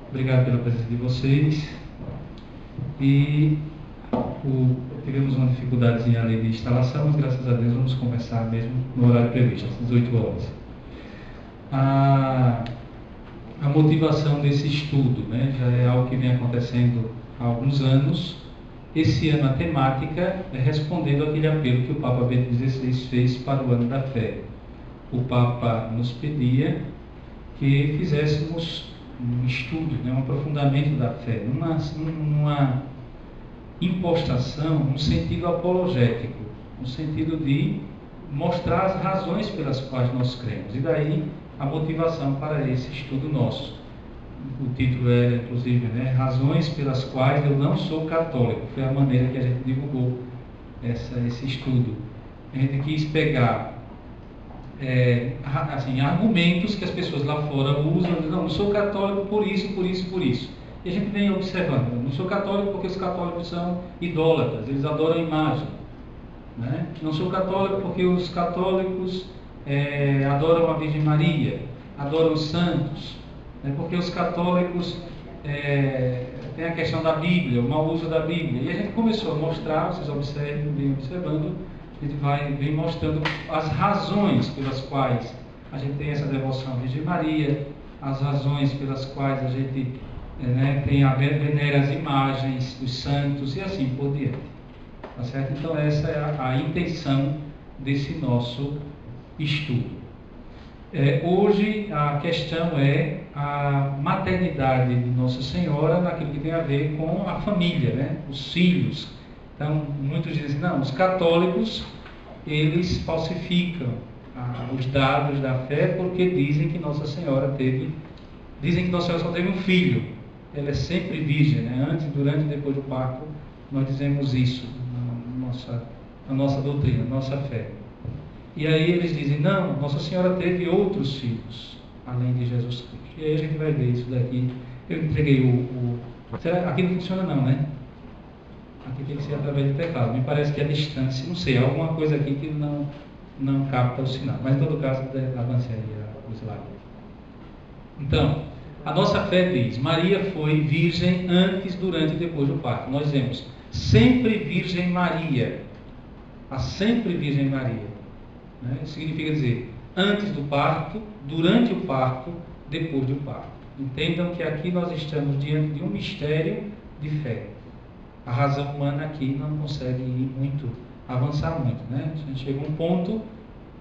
Obrigado pela presença de vocês. E tivemos uma dificuldadezinha ali de instalação, mas graças a Deus vamos começar mesmo no horário previsto, às 18 horas. A motivação desse estudo, né, já é algo que vem acontecendo há alguns anos. Esse ano a temática é respondendo aquele apelo que o Papa Bento XVI fez para o ano da fé. O Papa nos pedia que fizéssemos um estudo, né, um aprofundamento da fé, numa impostação, no sentido apologético, no sentido de mostrar as razões pelas quais nós cremos. E daí a motivação para esse estudo nosso. O título é, inclusive, né, Razões pelas quais eu não sou católico. Foi a maneira que a gente divulgou esse estudo. A gente quis pegar argumentos que as pessoas lá fora usam, não sou católico por isso, por isso, por isso. E a gente vem observando, não sou católico porque os católicos são idólatras, eles adoram imagem. Né? Não sou católico porque os católicos adoram a Virgem Maria, adoram os santos, né? Porque os católicos têm a questão da Bíblia, o mau uso da Bíblia. E a gente começou a mostrar, vocês vem observando, a gente vem mostrando as razões pelas quais a gente tem essa devoção à Virgem Maria, as razões pelas quais a gente venera as imagens dos santos e assim por diante. Tá certo? Então essa é a intenção desse nosso estudo. Hoje a questão é a maternidade de Nossa Senhora naquilo que tem a ver com a família, né? Os filhos. Então muitos dizem, não, os católicos eles falsificam os dados da fé porque dizem que Nossa Senhora só teve um filho. Ela é sempre virgem, né? Antes, durante e depois do parto, nós dizemos isso na nossa doutrina, na nossa fé. E aí eles dizem, não, Nossa Senhora teve outros filhos, além de Jesus Cristo. E aí a gente vai ver isso daqui. Eu entreguei aqui não funciona não, né? Aqui tem que ser através do teclado. Me parece que a distância, não sei, alguma coisa aqui que não capta o sinal. Mas em todo caso, avance aí o slide. Então, a nossa fé diz, Maria foi virgem antes, durante e depois do parto. Nós dizemos, sempre Virgem Maria. A sempre Virgem Maria. Né? Significa dizer, antes do parto, durante o parto, depois do parto. Entendam que aqui nós estamos diante de um mistério de fé. A razão humana aqui não consegue avançar muito. Né? A gente chega a um ponto,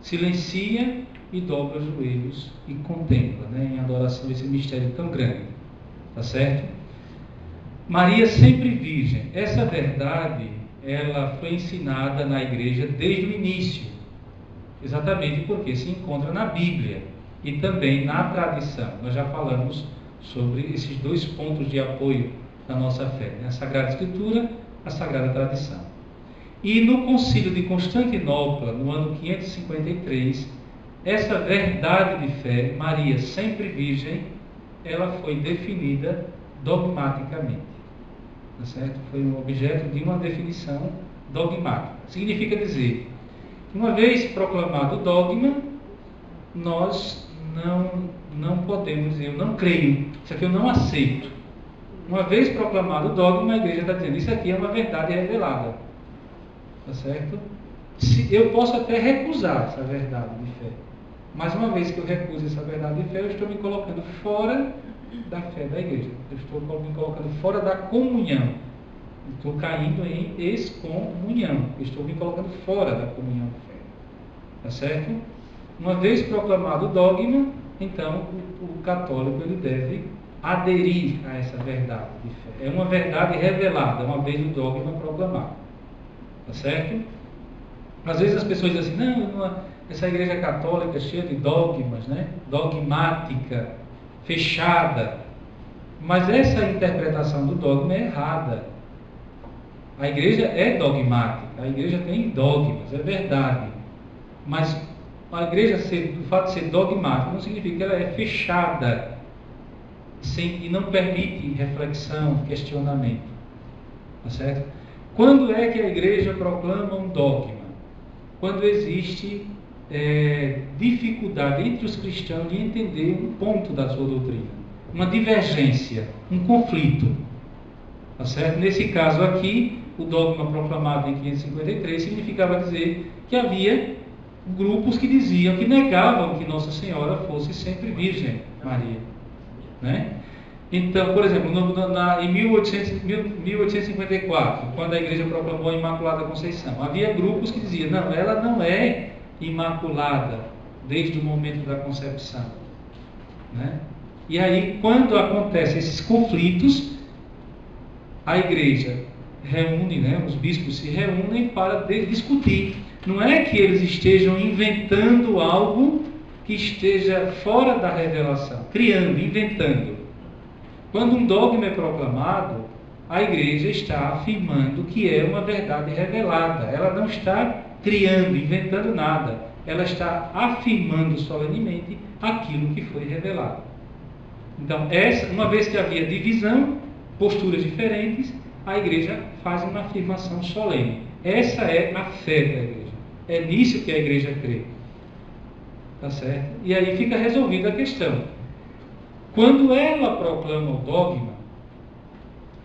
silencia e dobra os joelhos e contempla, né, em adoração esse mistério tão grande. Tá certo? Maria sempre virgem. Essa verdade, ela foi ensinada na igreja desde o início. Exatamente porque se encontra na Bíblia e também na tradição. Nós já falamos sobre esses dois pontos de apoio da nossa fé, né? A Sagrada Escritura, a Sagrada Tradição. E no Concílio de Constantinopla, no ano 553, essa verdade de fé, Maria sempre virgem, ela foi definida dogmaticamente. Tá certo? Foi um objeto de uma definição dogmática. Significa dizer que uma vez proclamado o dogma, nós não podemos dizer, eu não creio, isso aqui eu não aceito. Uma vez proclamado o dogma, a igreja está dizendo, isso aqui é uma verdade revelada. Tá certo? Eu posso até recusar essa verdade de fé. Mas uma vez que eu recuso essa verdade de fé, eu estou me colocando fora da fé da igreja. Eu estou me colocando fora da comunhão. Estou caindo em excomunhão. Eu estou me colocando fora da comunhão de fé. Tá certo? Uma vez proclamado o dogma, então o católico ele deve aderir a essa verdade de fé. É uma verdade revelada, uma vez o dogma proclamado. Tá certo? Às vezes as pessoas dizem assim, essa igreja católica é cheia de dogmas, né? Dogmática, fechada. Mas essa interpretação do dogma é errada. A igreja é dogmática, a igreja tem dogmas, é verdade. Mas a igreja, o fato de ser dogmática, não significa que ela é fechada e não permite reflexão, questionamento. Tá certo? Quando é que a igreja proclama um dogma? Quando existe dificuldade entre os cristãos de entender um ponto da sua doutrina. uma divergência, um conflito. Tá certo? Nesse caso aqui, o dogma proclamado em 553 significava dizer que havia grupos que diziam, que negavam que Nossa Senhora fosse sempre Virgem Maria. Né? Então, por exemplo, em 1854, quando a Igreja proclamou a Imaculada Conceição, havia grupos que diziam, não, ela não é imaculada desde o momento da concepção. Né? E aí, quando acontecem esses conflitos, a Igreja reúne, né, os bispos se reúnem para discutir. Não é que eles estejam inventando algo que esteja fora da revelação, criando, inventando. Quando um dogma é proclamado, a Igreja está afirmando que é uma verdade revelada. Ela não está criando, inventando nada. Ela está afirmando solenemente aquilo que foi revelado. Então, uma vez que havia divisão, posturas diferentes, a Igreja faz uma afirmação solene. Essa é a fé da Igreja. É nisso que a Igreja crê. Tá certo? E aí fica resolvida a questão. Quando ela proclama o dogma,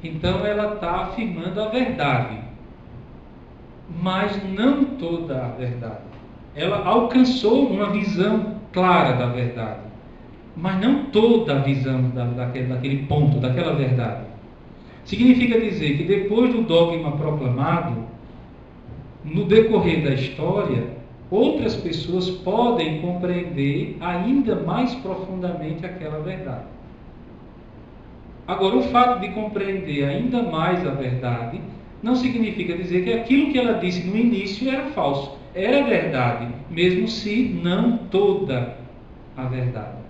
então ela está afirmando a verdade, mas não toda a verdade. Ela alcançou uma visão clara da verdade, mas não toda a visão daquele ponto, daquela verdade. Significa dizer que depois do dogma proclamado, no decorrer da história, outras pessoas podem compreender ainda mais profundamente aquela verdade. Agora, o fato de compreender ainda mais a verdade não significa dizer que aquilo que ela disse no início era falso. Era verdade, mesmo se não toda a verdade.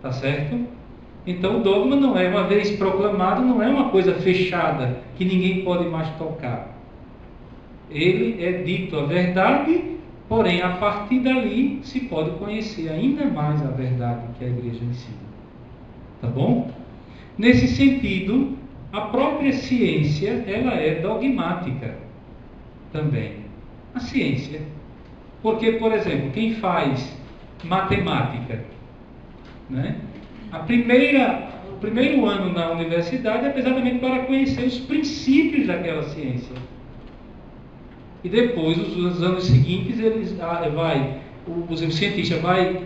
Tá certo? Então, o dogma não é, uma vez proclamado, não é uma coisa fechada que ninguém pode mais tocar. Ele é dito a verdade, porém, a partir dali se pode conhecer ainda mais a verdade que a Igreja ensina. Tá bom? Nesse sentido, a própria ciência, ela é dogmática também. A ciência. Porque, por exemplo, quem faz matemática, né? O primeiro ano na universidade é exatamente para conhecer os princípios daquela ciência. E depois, os anos seguintes, o cientista vai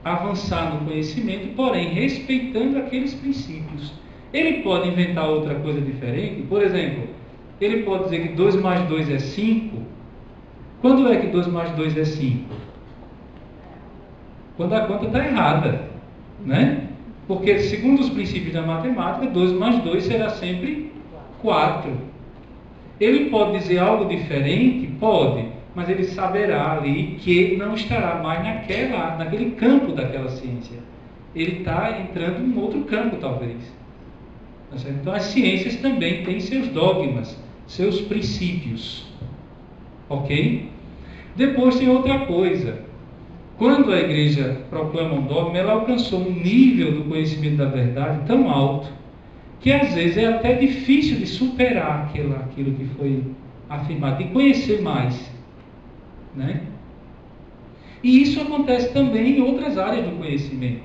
avançar no conhecimento, porém respeitando aqueles princípios. Ele pode inventar outra coisa diferente. Por exemplo, ele pode dizer que 2 mais 2 é 5. Quando é que 2 mais 2 é 5? Quando a conta está errada, né? Porque, segundo os princípios da matemática, 2 mais 2 será sempre 4. Ele pode dizer algo diferente? Pode, mas ele saberá ali que não estará mais naquele campo daquela ciência. Ele está entrando em outro campo, talvez. Então, as ciências também têm seus dogmas, seus princípios. Ok? Depois tem outra coisa. Quando a Igreja proclama um dogma, ela alcançou um nível do conhecimento da verdade tão alto que às vezes é até difícil de superar aquilo que foi afirmado, de conhecer mais. Né? E isso acontece também em outras áreas do conhecimento.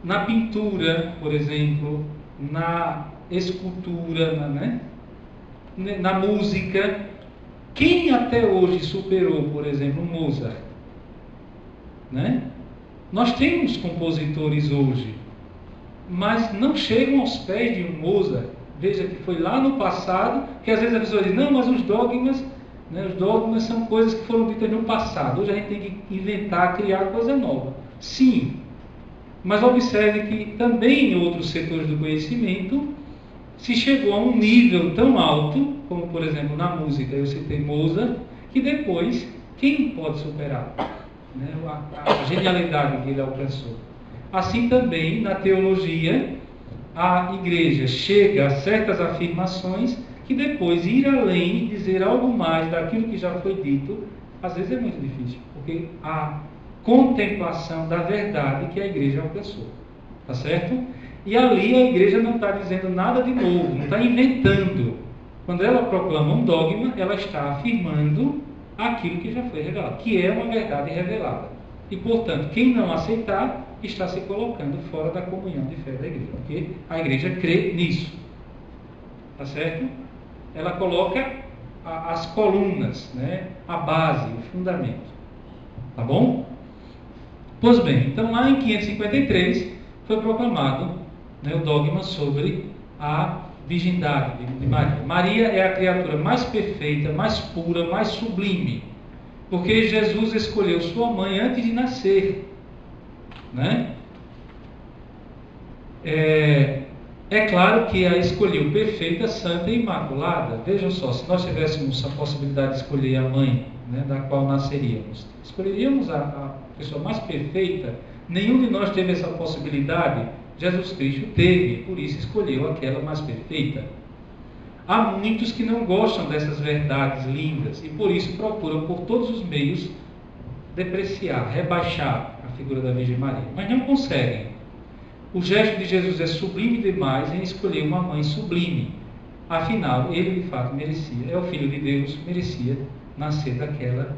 Na pintura, por exemplo, na escultura, na música. Quem até hoje superou, por exemplo, Mozart? Né? Nós temos compositores hoje, mas não chegam aos pés de um Mozart. Veja que foi lá no passado, que às vezes a pessoa diz, não, mas os dogmas são coisas que foram ditas no passado. Hoje a gente tem que inventar, criar coisa nova. Sim, mas observe que também em outros setores do conhecimento se chegou a um nível tão alto, como por exemplo na música, eu citei Mozart, que depois, quem pode superar? Né? A genialidade que ele alcançou. Assim também na teologia, a Igreja chega a certas afirmações que depois ir além e dizer algo mais daquilo que já foi dito, às vezes é muito difícil, porque a contemplação da verdade que a Igreja alcançou. Tá certo? E ali a Igreja não está dizendo nada de novo, não está inventando. Quando ela proclama um dogma, ela está afirmando aquilo que já foi revelado, que é uma verdade revelada. E, portanto, quem não aceitar está se colocando fora da comunhão de fé da igreja, porque a igreja crê nisso. Tá certo? Ela coloca as colunas, né? A base, o fundamento. Tá bom? Pois bem, então lá em 553 foi proclamado, né, o dogma sobre a virgindade de Maria. Maria é a criatura mais perfeita, mais pura, mais sublime, porque Jesus escolheu sua mãe antes de nascer, né? É claro que a escolheu perfeita, santa e imaculada. Vejam só, se nós tivéssemos a possibilidade de escolher a mãe, né, da qual nasceríamos, escolheríamos a pessoa mais perfeita. Nenhum de nós teve essa possibilidade. Jesus Cristo teve, por isso escolheu aquela mais perfeita. Há muitos que não gostam dessas verdades lindas e por isso procuram por todos os meios depreciar, rebaixar a figura da Virgem Maria, mas não conseguem. O gesto de Jesus é sublime demais em escolher uma mãe sublime. Afinal, ele de fato merecia, é o Filho de Deus, merecia nascer daquela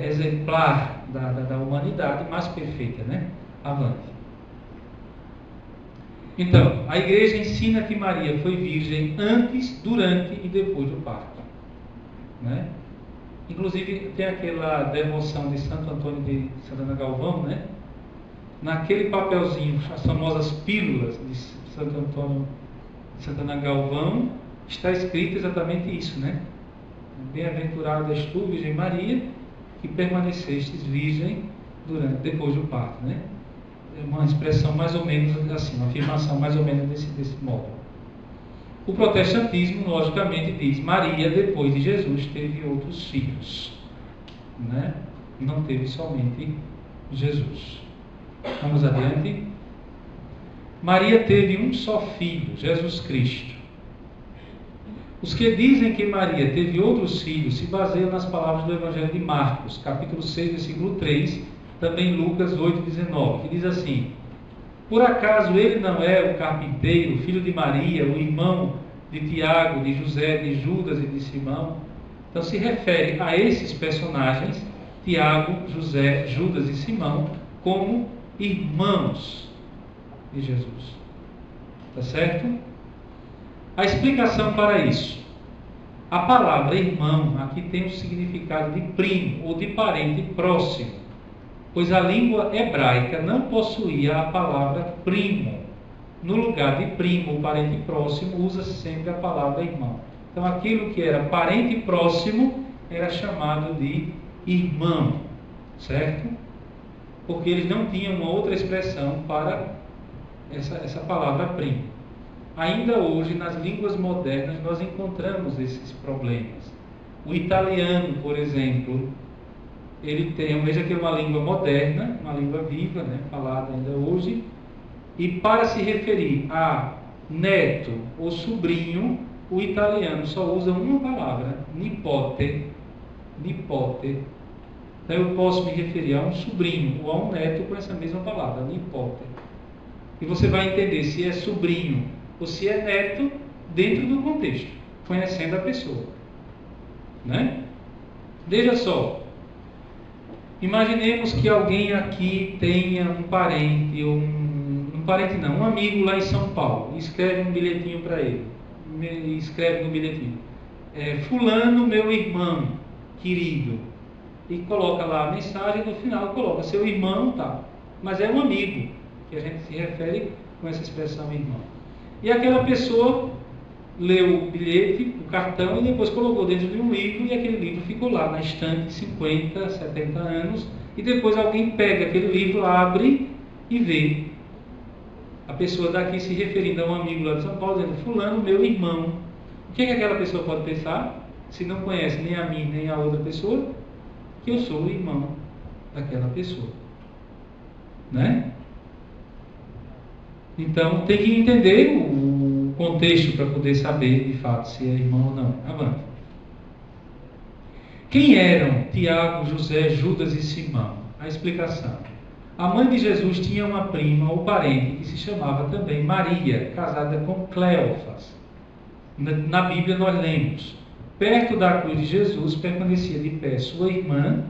exemplar da humanidade mais perfeita, né? Avante. Então, a igreja ensina que Maria foi virgem antes, durante e depois do parto, né? Inclusive tem aquela devoção de Santo Antônio de Santana Galvão, né? Naquele papelzinho, as famosas pílulas de Santo Antônio de Santana Galvão, está escrito exatamente isso, né? Bem-aventurada és tu, Virgem Maria, que permanecestes virgem depois do parto, né? É uma expressão mais ou menos assim, uma afirmação mais ou menos desse modo. O protestantismo, logicamente, diz: Maria, depois de Jesus, teve outros filhos, né? Não teve somente Jesus. Vamos adiante. Maria teve um só filho, Jesus Cristo. Os que dizem que Maria teve outros filhos se baseiam nas palavras do Evangelho de Marcos, capítulo 6, versículo 3, também Lucas 8, 19, que diz assim: por acaso ele não é o carpinteiro, filho de Maria, o irmão de Tiago, de José, de Judas e de Simão? Então se refere a esses personagens, Tiago, José, Judas e Simão, como irmãos de Jesus. Tá certo? A explicação para isso: a palavra irmão aqui tem o significado de primo ou de parente próximo, pois a língua hebraica não possuía a palavra primo. No lugar de primo ou parente próximo, usa-se sempre a palavra irmão. Então aquilo que era parente próximo era chamado de irmão, certo? Porque eles não tinham uma outra expressão para essa palavra primo. Ainda hoje, nas línguas modernas, nós encontramos esses problemas. O italiano, por exemplo, ele tem, veja que é uma língua moderna, uma língua viva, né, falada ainda hoje, e para se referir a neto ou sobrinho, o italiano só usa uma palavra: nipote. Nipote. Então eu posso me referir a um sobrinho ou a um neto com essa mesma palavra, nipote. E você vai entender se é sobrinho ou se é neto dentro do contexto, conhecendo a pessoa, né? Veja só, imaginemos que alguém aqui tenha um parente, ou um amigo lá em São Paulo, e escreve um bilhetinho para ele, escreve no bilhetinho: fulano, meu irmão querido, e coloca lá a mensagem, no final coloca seu irmão, tá? Mas é um amigo, que a gente se refere com essa expressão irmão. E aquela pessoa leu o bilhete, o cartão, e depois colocou dentro de um livro, e aquele livro ficou lá na estante 50, 70 anos, e depois alguém pega aquele livro, abre e vê a pessoa daqui se referindo a um amigo lá de São Paulo, dizendo: fulano, meu irmão. O que aquela pessoa pode pensar, se não conhece nem a mim nem a outra pessoa? Que eu sou o irmão daquela pessoa, né? Então tem que entender o contexto para poder saber de fato se é irmão ou não. Avante. Quem eram Tiago, José, Judas e Simão? A explicação: a mãe de Jesus tinha uma prima ou parente que se chamava também Maria, casada com Cleófas. Na Bíblia nós lemos: perto da cruz de Jesus permanecia de pé sua irmã,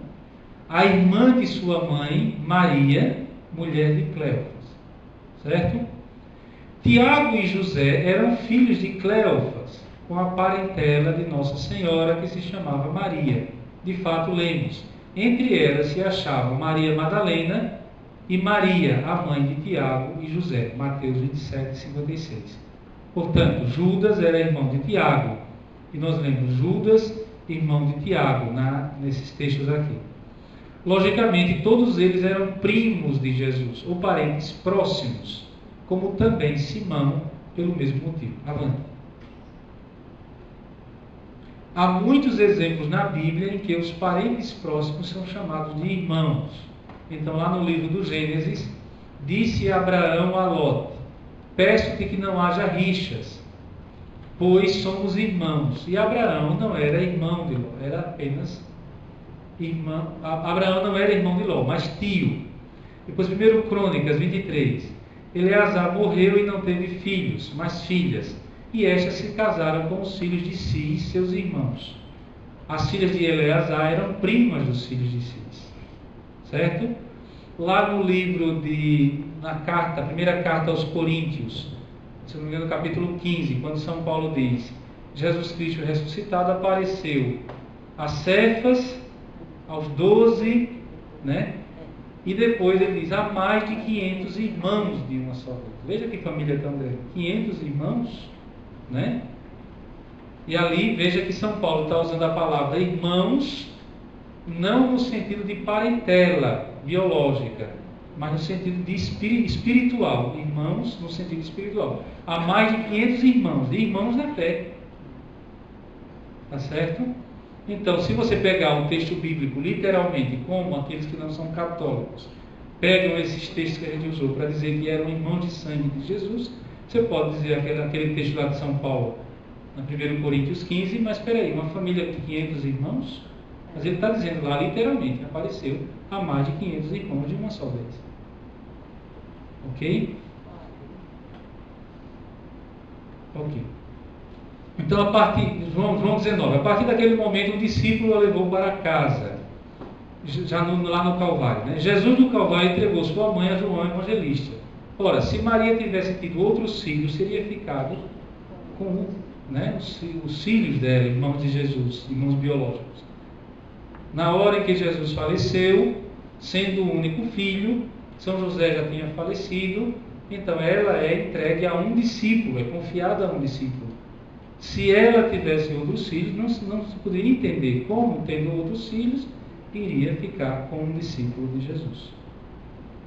a irmã de sua mãe, Maria, mulher de Cleofas. Certo? Tiago e José eram filhos de Cleofas, com a parentela de Nossa Senhora, que se chamava Maria. De fato, lemos. Entre elas se achavam Maria Madalena e Maria, a mãe de Tiago e José. Mateus 27, 56. Portanto, Judas era irmão de Tiago. E nós lemos Judas, irmão de Tiago, nesses textos aqui. Logicamente, todos eles eram primos de Jesus, ou parentes próximos, como também Simão, pelo mesmo motivo. Avante. Há muitos exemplos na Bíblia em que os parentes próximos são chamados de irmãos. Então, lá no livro do Gênesis, disse Abraão a Ló: peço-te que não haja rixas, pois somos irmãos. E Abraão não era irmão de Ló, era apenas irmão. Abraão não era irmão de Ló, mas tio. Depois, 1 Crônicas 23. Eleazar morreu e não teve filhos, mas filhas. E estas se casaram com os filhos de Cis, seus irmãos. As filhas de Eleazar eram primas dos filhos de Cis. Certo? Lá no livro na primeira carta aos Coríntios, se não me engano, capítulo 15, quando São Paulo diz: Jesus Cristo ressuscitado apareceu a Cefas, aos 12, né? E depois ele diz: há mais de 500 irmãos de uma só vez. Veja que família tão grande. 500 irmãos, né? E ali, veja que São Paulo está usando a palavra irmãos, não no sentido de parentela biológica, mas no sentido de espiritual. Irmãos no sentido espiritual. Há mais de 500 irmãos, de irmãos na fé. Tá certo? Então, se você pegar um texto bíblico literalmente, como aqueles que não são católicos pegam esses textos que a gente usou para dizer que eram irmãos de sangue de Jesus, você pode dizer aquele texto lá de São Paulo, na 1 Coríntios 15, mas espera aí, uma família de 500 irmãos? Mas ele está dizendo lá literalmente, apareceu a mais de 500 irmãos de uma só vez. Ok? Ok. Então, João 19, a partir daquele momento o discípulo a levou para casa, lá no Calvário. Né? Jesus do Calvário entregou sua mãe a João Evangelista. Ora, se Maria tivesse tido outros filhos, seria ficado com, né, os filhos dela, irmãos de Jesus, irmãos biológicos. Na hora em que Jesus faleceu, sendo o único filho, São José já tinha falecido, então ela é entregue a um discípulo, é confiada a um discípulo. Se ela tivesse outros filhos, não se poderia entender como, tendo outros filhos, iria ficar com um discípulo de Jesus.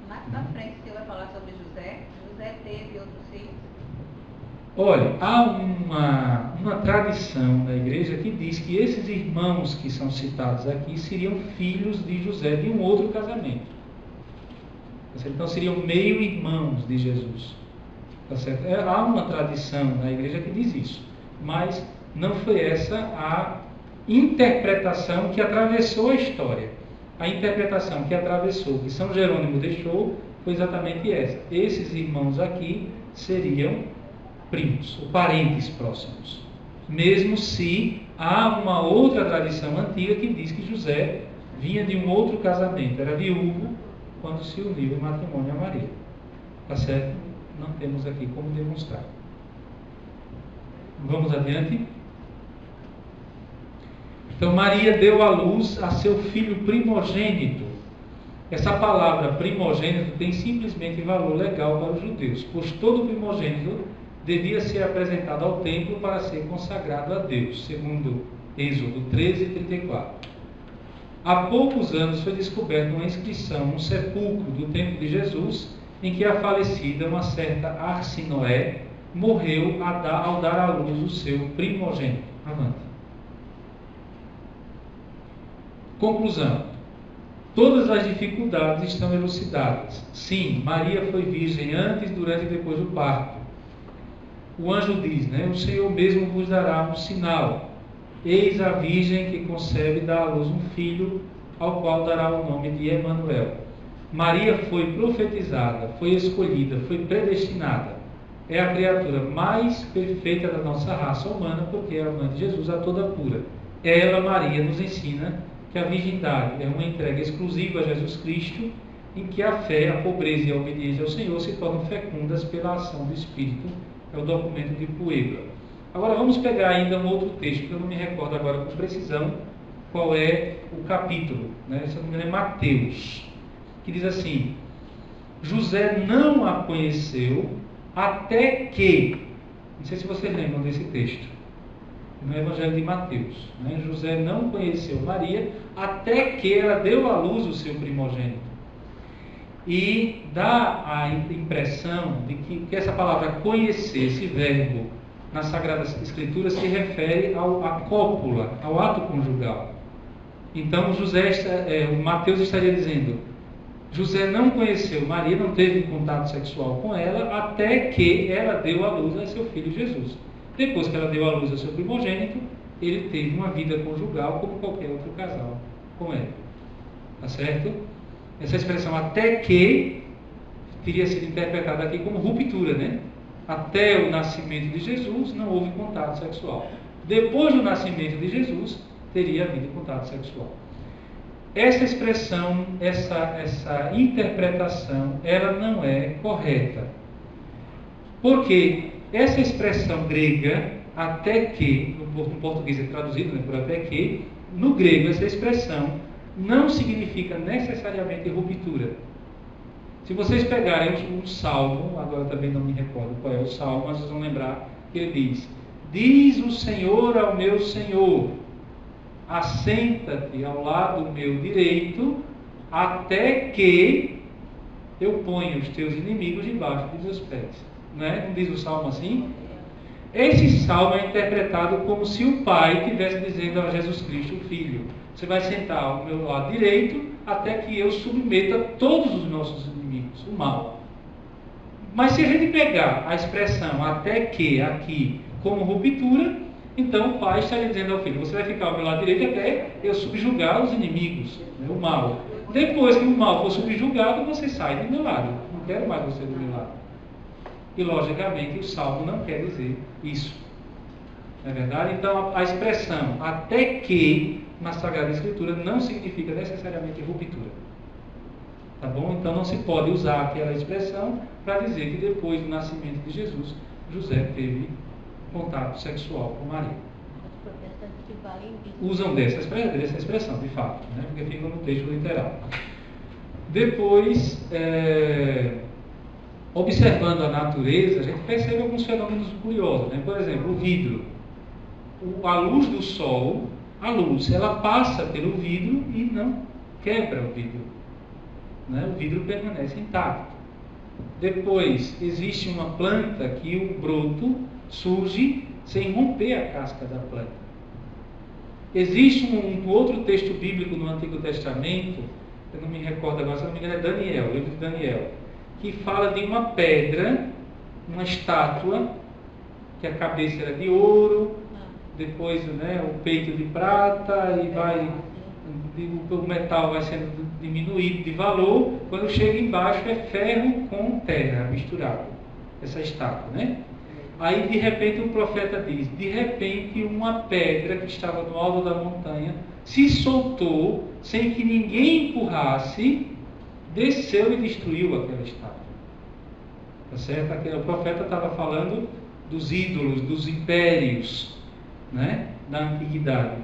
Mais para frente, você vai falar sobre José. José teve outros filhos? Olha, há uma tradição na igreja que diz que esses irmãos que são citados aqui seriam filhos de José de um outro casamento. Então seriam meio-irmãos de Jesus. Tá certo? Há uma tradição na igreja que diz isso. Mas não foi essa a interpretação que atravessou a história. A interpretação que atravessou, que São Jerônimo deixou, foi exatamente essa. Esses irmãos aqui seriam primos, ou parentes próximos. Mesmo se há uma outra tradição antiga que diz que José vinha de um outro casamento, era viúvo quando se uniu em matrimônio a Maria. Tá certo? Não temos aqui como demonstrar. Vamos adiante. Então Maria deu à luz a seu filho primogênito. Essa palavra primogênito tem simplesmente valor legal para os judeus, pois todo primogênito devia ser apresentado ao templo para ser consagrado a Deus, segundo Êxodo 13:34. Há poucos anos foi descoberta uma inscrição no sepulcro do templo de Jesus, em que a falecida, uma certa Arsinoé, morreu ao dar à luz o seu primogênito. Avante. Conclusão. Todas as dificuldades estão elucidadas. Sim, Maria foi virgem antes, durante e depois do parto. O anjo diz, né? O Senhor mesmo vos dará um sinal. Eis a virgem que concebe e dá à luz um filho, ao qual dará o nome de Emanuel. Maria foi profetizada, foi escolhida, foi predestinada. É a criatura mais perfeita da nossa raça humana, porque é a mãe de Jesus, a toda pura. Ela, Maria, nos ensina que a virgindade é uma entrega exclusiva a Jesus Cristo em que a fé, a pobreza e a obediência ao Senhor se tornam fecundas pela ação do Espírito. É o documento de Puebla. Agora vamos pegar ainda um outro texto, que eu não me recordo agora com precisão qual é o capítulo, né? Se eu não me engano é Mateus, que diz assim: José não a conheceu até que, não sei se vocês lembram desse texto, no Evangelho de Mateus, né? José não conheceu Maria até que ela deu à luz o seu primogênito. E dá a impressão de que essa palavra conhecer, esse verbo nas Sagradas Escrituras, se refere à cópula, ao ato conjugal. Então o Mateus estaria dizendo: José não conheceu Maria, não teve contato sexual com ela, até que ela deu à luz a seu filho Jesus. Depois que ela deu à luz ao seu primogênito, ele teve uma vida conjugal como qualquer outro casal com ela. Tá certo? Essa expressão até que teria sido interpretada aqui como ruptura, né? Até o nascimento de Jesus não houve contato sexual. Depois do nascimento de Jesus, teria havido contato sexual. Essa expressão, essa interpretação, ela não é correta. Porque essa expressão grega, até que, no português é traduzido, né, por até que, no grego essa expressão não significa necessariamente ruptura. Se vocês pegarem um salmo, agora também não me recordo qual é o salmo, mas vocês vão lembrar que ele diz: diz o Senhor ao meu Senhor, assenta-te ao lado meu direito, até que eu ponha os teus inimigos debaixo dos teus pés. Não diz o salmo assim? Esse salmo é interpretado como se o Pai estivesse dizendo a Jesus Cristo, o Filho: você vai sentar ao meu lado direito até que eu submeta todos os nossos inimigos, o mal. Mas se a gente pegar a expressão até que aqui como ruptura, então o Pai estaria dizendo ao Filho: você vai ficar ao meu lado direito até eu subjugar os inimigos, né, o mal. Depois que o mal for subjugado, você sai do meu lado. Não quero mais você do meu lado. E logicamente o Salmo não quer dizer isso. Não é verdade? Então a expressão até que na Sagrada Escritura não significa necessariamente ruptura. Tá bom? Então não se pode usar aquela expressão para dizer que depois do nascimento de Jesus, José teve contato sexual com Maria. Usam dessa expressão, de fato, né? Porque fica no texto literal. Depois, observando a natureza, a gente percebe alguns fenômenos curiosos, né? Por exemplo, o vidro. A luz do sol, a luz, ela passa pelo vidro e não quebra o vidro, né? O vidro permanece intacto. Depois, existe uma planta que o broto surge sem romper a casca da planta. Existe um outro texto bíblico no Antigo Testamento, eu não me recordo agora, se não me engano é Daniel, o livro de Daniel, que fala de uma pedra, uma estátua, que a cabeça era de ouro, depois, né, o peito de prata, e o metal vai sendo diminuído de valor, quando chega embaixo é ferro com terra misturado, essa estátua, né? Aí de repente o profeta diz: de repente uma pedra que estava no alto da montanha se soltou sem que ninguém empurrasse, desceu e destruiu aquela estátua. Tá certo? O profeta estava falando dos ídolos, dos impérios, né, da antiguidade.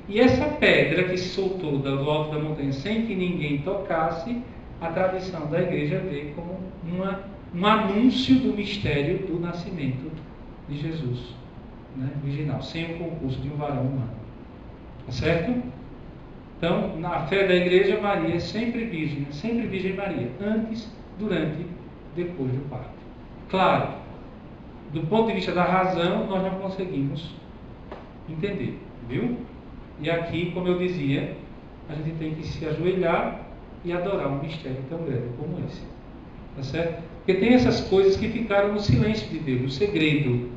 E essa pedra que se soltou do alto da montanha sem que ninguém tocasse, a tradição da igreja vê como um anúncio do mistério do nascimento de Jesus, né, virginal, sem o concurso de um varão humano. Tá certo? Então, na fé da igreja, Maria é sempre Virgem Maria, antes, durante e depois do parto. Claro, do ponto de vista da razão, nós não conseguimos entender, viu? E aqui, como eu dizia, a gente tem que se ajoelhar e adorar um mistério tão grande como esse. Tá certo? Porque tem essas coisas que ficaram no silêncio de Deus, o segredo.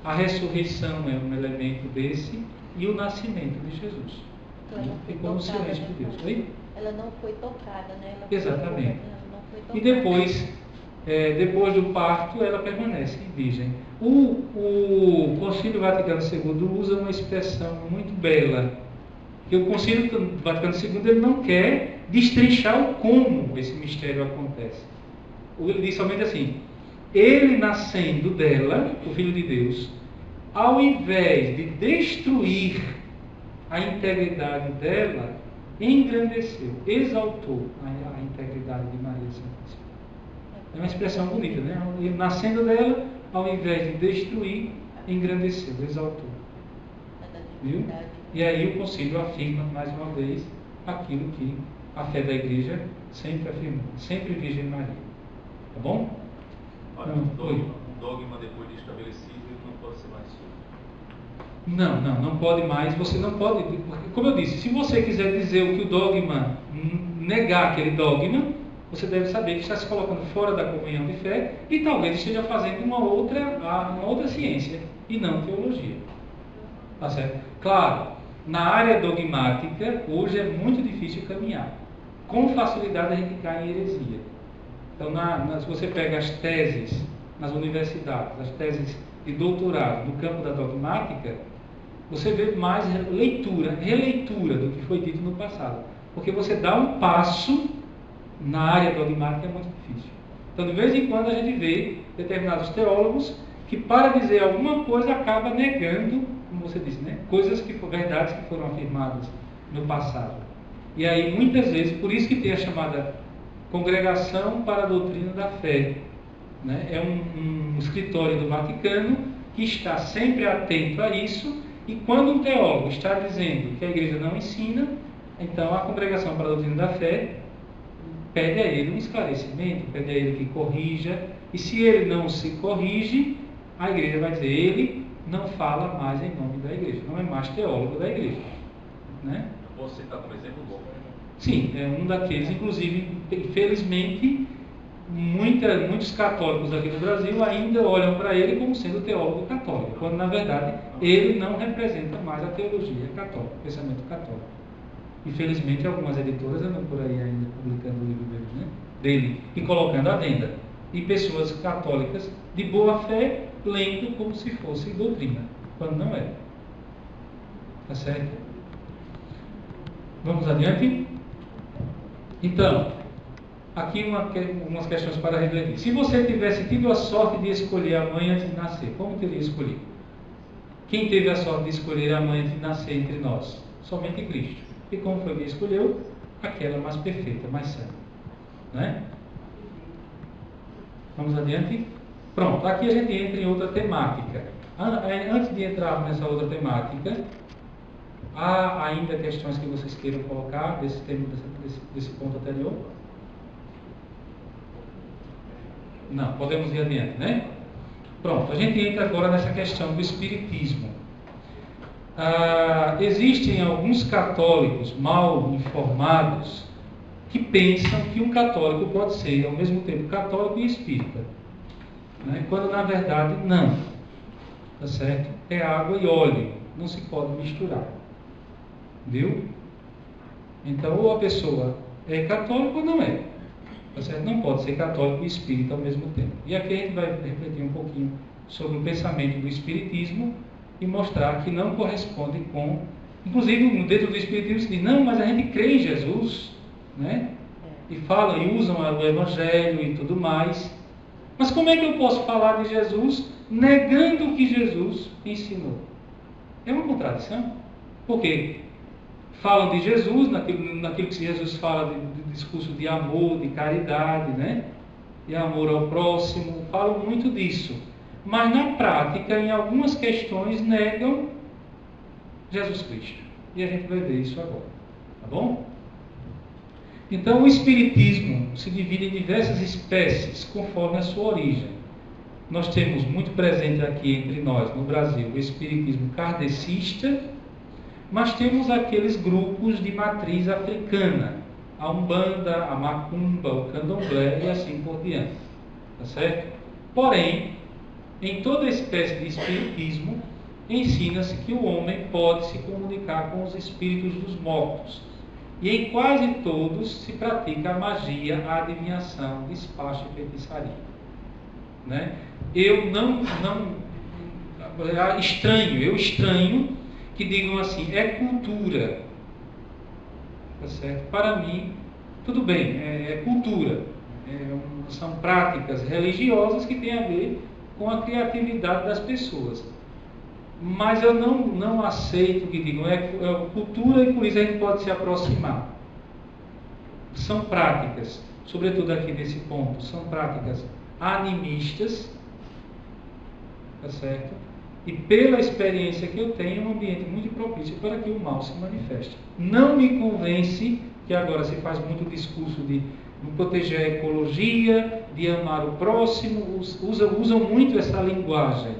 A ressurreição é um elemento desse e o nascimento de Jesus. Então, ela ficou no silêncio de Deus. Oi? Ela não foi tocada, né? Exatamente. Não foi tocada. E depois do parto, ela permanece virgem. O Concílio Vaticano II usa uma expressão muito bela que o Concílio Vaticano II ele não quer destrinchar o como esse mistério acontece. Ele diz somente assim: ele nascendo dela, o Filho de Deus, ao invés de destruir a integridade dela, engrandeceu, exaltou a integridade de Maria Santíssima. É uma expressão bonita, né? Ele nascendo dela, ao invés de destruir, engrandeceu, exaltou. Viu? E aí o concílio afirma mais uma vez aquilo que a fé da igreja sempre afirmou, sempre Virgem Maria. Tá bom? Olha, um dogma depois de estabelecido ele não pode ser mais solto. Não pode mais. Você não pode, porque, como eu disse, se você quiser dizer o que o dogma, negar aquele dogma, você deve saber que está se colocando fora da comunhão de fé e talvez esteja fazendo uma outra ciência e não teologia. Tá certo? Claro, na área dogmática, hoje é muito difícil caminhar. Com facilidade a gente cai em heresia. Então, se você pega as teses nas universidades, as teses de doutorado no campo da dogmática, você vê mais releitura do que foi dito no passado. Porque você dá um passo na área dogmática é muito difícil. Então, de vez em quando a gente vê determinados teólogos que, para dizer alguma coisa, acaba negando, como você disse, né? Verdades que foram afirmadas no passado. E aí, muitas vezes, por isso que tem a chamada Congregação para a Doutrina da Fé. Né? É um escritório do Vaticano que está sempre atento a isso, e quando um teólogo está dizendo que a igreja não ensina, então a Congregação para a Doutrina da Fé pede a ele um esclarecimento, pede a ele que corrija, e se ele não se corrige, a igreja vai dizer: ele não fala mais em nome da igreja, não é mais teólogo da igreja. Né? Você está como exemplo bom. Sim, é um daqueles. Inclusive, infelizmente, muitos católicos aqui no Brasil ainda olham para ele como sendo teólogo católico, quando na verdade ele não representa mais a teologia católica, o pensamento católico. Infelizmente, algumas editoras andam por aí ainda publicando o livro dele e colocando adenda. E pessoas católicas de boa fé lendo como se fosse doutrina, quando não é. Tá certo? Vamos adiante? Então, aqui umas questões para refletir. Se você tivesse tido a sorte de escolher a mãe antes de nascer, como teria escolhido? Quem teve a sorte de escolher a mãe antes de nascer entre nós? Somente Cristo. E como foi que escolheu? Aquela mais perfeita, mais santa. Né? Vamos adiante? Pronto, aqui a gente entra em outra temática. Antes de entrar nessa outra temática, há ainda questões que vocês queiram colocar desse ponto anterior? Não, podemos ir adiante, né? Pronto, a gente entra agora nessa questão do espiritismo. Existem alguns católicos mal informados que pensam que um católico pode ser ao mesmo tempo católico e espírita, né? Quando na verdade não, tá certo? É água e óleo, não se pode misturar, viu? Então, ou a pessoa é católica ou não é, tá certo? Não pode ser católico e espírita ao mesmo tempo. E aqui a gente vai refletir um pouquinho sobre o pensamento do espiritismo e mostrar que não corresponde com... Inclusive, dentro do espiritismo se diz: não, mas a gente crê em Jesus, né? E falam e usam o evangelho e tudo mais. Mas como é que eu posso falar de Jesus negando o que Jesus ensinou? É uma contradição. Porque falam de Jesus naquilo que Jesus fala de discurso de amor, de caridade, né? De amor ao próximo, falam muito disso. Mas na prática, em algumas questões, negam Jesus Cristo. E a gente vai ver isso agora. Tá bom? Então, o espiritismo se divide em diversas espécies, conforme a sua origem. Nós temos muito presente aqui entre nós, no Brasil, o espiritismo kardecista, mas temos aqueles grupos de matriz africana, a Umbanda, a Macumba, o Candomblé e assim por diante. Tá certo? Porém, em toda espécie de espiritismo, ensina-se que o homem pode se comunicar com os espíritos dos mortos. E em quase todos se pratica a magia, a adivinhação, despacho e feitiçaria. Né? Eu estranho que digam assim: é cultura. tá certo? Para mim, tudo bem, é cultura, são práticas religiosas que têm a ver com a criatividade das pessoas. Mas eu não aceito que digam, é cultura e por isso a gente pode se aproximar. São práticas, sobretudo aqui nesse ponto, são práticas animistas, tá certo? E pela experiência que eu tenho, é um ambiente muito propício para que o mal se manifeste. Não me convence, que agora se faz muito discurso de proteger a ecologia, de amar o próximo, usam muito essa linguagem.